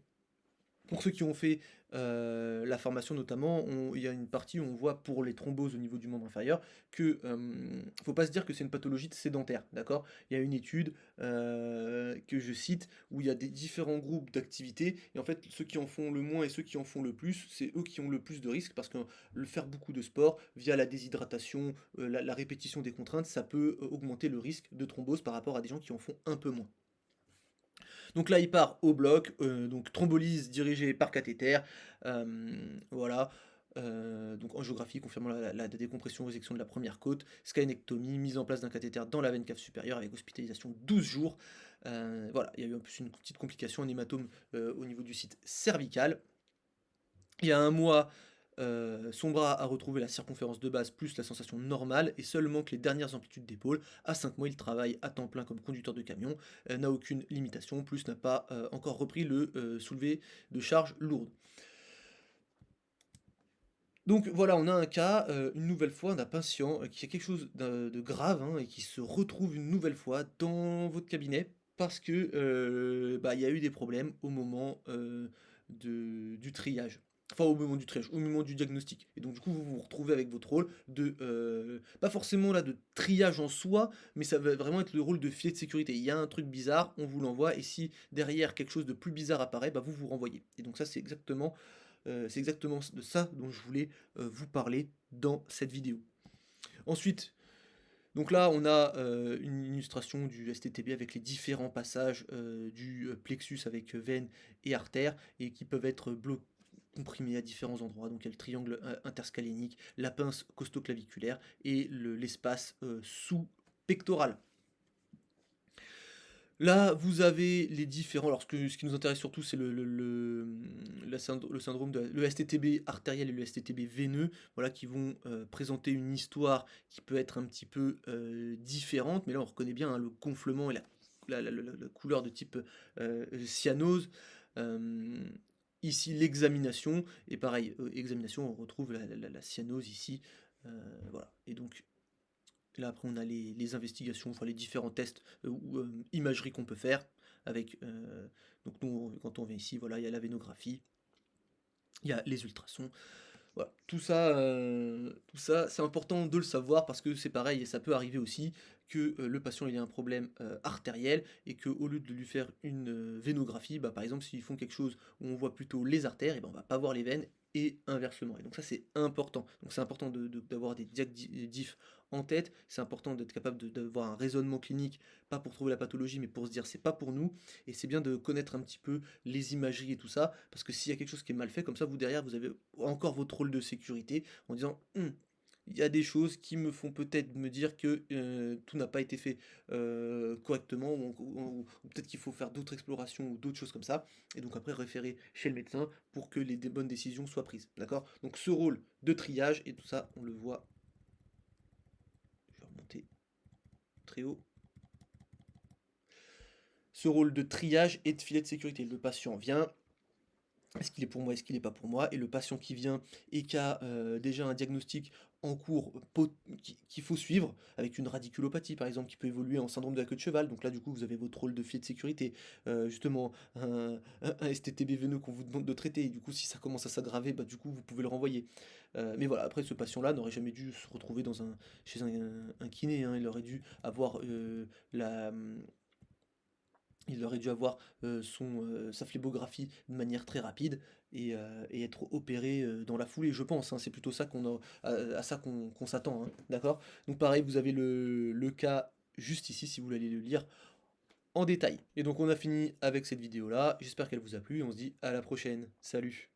pour ceux qui ont fait la formation notamment, il y a une partie où on voit pour les thromboses au niveau du membre inférieur que faut pas se dire que c'est une pathologie sédentaire, d'accord? Il y a une étude que je cite où il y a des différents groupes d'activités et en fait ceux qui en font le moins et ceux qui en font le plus, c'est eux qui ont le plus de risques parce que le faire beaucoup de sport via la déshydratation, la répétition des contraintes, ça peut augmenter le risque de thrombose par rapport à des gens qui en font un peu moins. Donc là, il part au bloc, donc thrombolyse dirigée par cathéter, voilà. Donc angiographie confirmant la décompression résection de la première côte, skynectomie, mise en place d'un cathéter dans la veine cave supérieure avec hospitalisation 12 jours. Voilà, il y a eu en plus une petite complication, un hématome au niveau du site cervical. Il y a un mois, son bras a retrouvé la circonférence de base plus la sensation normale et seul manque les dernières amplitudes d'épaule. À 5 mois, il travaille à temps plein comme conducteur de camion, n'a aucune limitation, plus n'a pas encore repris le soulevé de charges lourdes. Donc voilà, on a un cas, une nouvelle fois, d'un patient qui a quelque chose de grave hein, et qui se retrouve une nouvelle fois dans votre cabinet parce que bah, il y a eu des problèmes au moment du triage. Enfin, au moment du triage, au moment du diagnostic. Et donc, du coup, vous vous retrouvez avec votre rôle de, pas forcément là de triage en soi, mais ça va vraiment être le rôle de filet de sécurité. Il y a un truc bizarre, on vous l'envoie, et si derrière quelque chose de plus bizarre apparaît, bah, vous vous renvoyez. Et donc, ça, c'est exactement de ça dont je voulais vous parler dans cette vidéo. Ensuite, donc là, on a une illustration du STTB avec les différents passages du plexus avec veine et artère et qui peuvent être comprimés à différents endroits. Donc il y a le triangle interscalénique, la pince costoclaviculaire et l'espace sous-pectoral. Là, vous avez les différents. Alors, ce qui nous intéresse surtout, c'est le syndrome le STTB artériel et le STTB veineux, voilà, qui vont présenter une histoire qui peut être un petit peu différente. Mais là, on reconnaît bien hein, le gonflement et la couleur de type cyanose. Euh, Ici, l'examination. Et pareil, examination, on retrouve la cyanose ici. Voilà. Et donc, là, après, on a les investigations, enfin les différents tests ou imagerie qu'on peut faire avec. Donc, nous, quand on vient ici, voilà, il y a la vénographie, il y a les ultrasons. Voilà, tout ça, c'est important de le savoir parce que c'est pareil et ça peut arriver aussi que le patient il ait un problème artériel et que au lieu de lui faire une vénographie, bah, par exemple s'ils font quelque chose où on voit plutôt les artères, et ben on va pas voir les veines et inversement. Et donc ça c'est important. Donc c'est important d'avoir des diffs en tête. C'est important d'être capable d'avoir un raisonnement clinique, pas pour trouver la pathologie, mais pour se dire c'est pas pour nous. Et c'est bien de connaître un petit peu les imageries et tout ça, parce que s'il y a quelque chose qui est mal fait, comme ça vous derrière vous avez encore votre rôle de sécurité en disant il y a des choses qui me font peut-être me dire que tout n'a pas été fait correctement, ou peut-être qu'il faut faire d'autres explorations ou d'autres choses comme ça, et donc après référer chez le médecin pour que les bonnes décisions soient prises. D'accord? Donc ce rôle de triage, et tout ça, on le voit, je vais remonter très haut, ce rôle de triage et de filet de sécurité. Le patient vient, est-ce qu'il est pour moi? Est-ce qu'il est pas pour moi? Et le patient qui vient et qui a, déjà un diagnostic en cours qu'il faut suivre, avec une radiculopathie par exemple, qui peut évoluer en syndrome de la queue de cheval. Donc là, du coup, vous avez votre rôle de filet de sécurité. Justement, un STTB veineux qu'on vous demande de traiter. Et du coup, si ça commence à s'aggraver, bah, du coup, vous pouvez le renvoyer. Mais voilà, après ce patient-là n'aurait jamais dû se retrouver chez un kiné, hein. Il aurait dû avoir, la, il aurait dû avoir, sa phlébographie de manière très rapide et être opéré, dans la foulée, je pense, hein. C'est plutôt ça à ça qu'on s'attend, hein, d'accord? Donc pareil, vous avez le cas juste ici, si vous voulez aller le lire en détail. Et donc on a fini avec cette vidéo-là. J'espère qu'elle vous a plu et on se dit à la prochaine. Salut!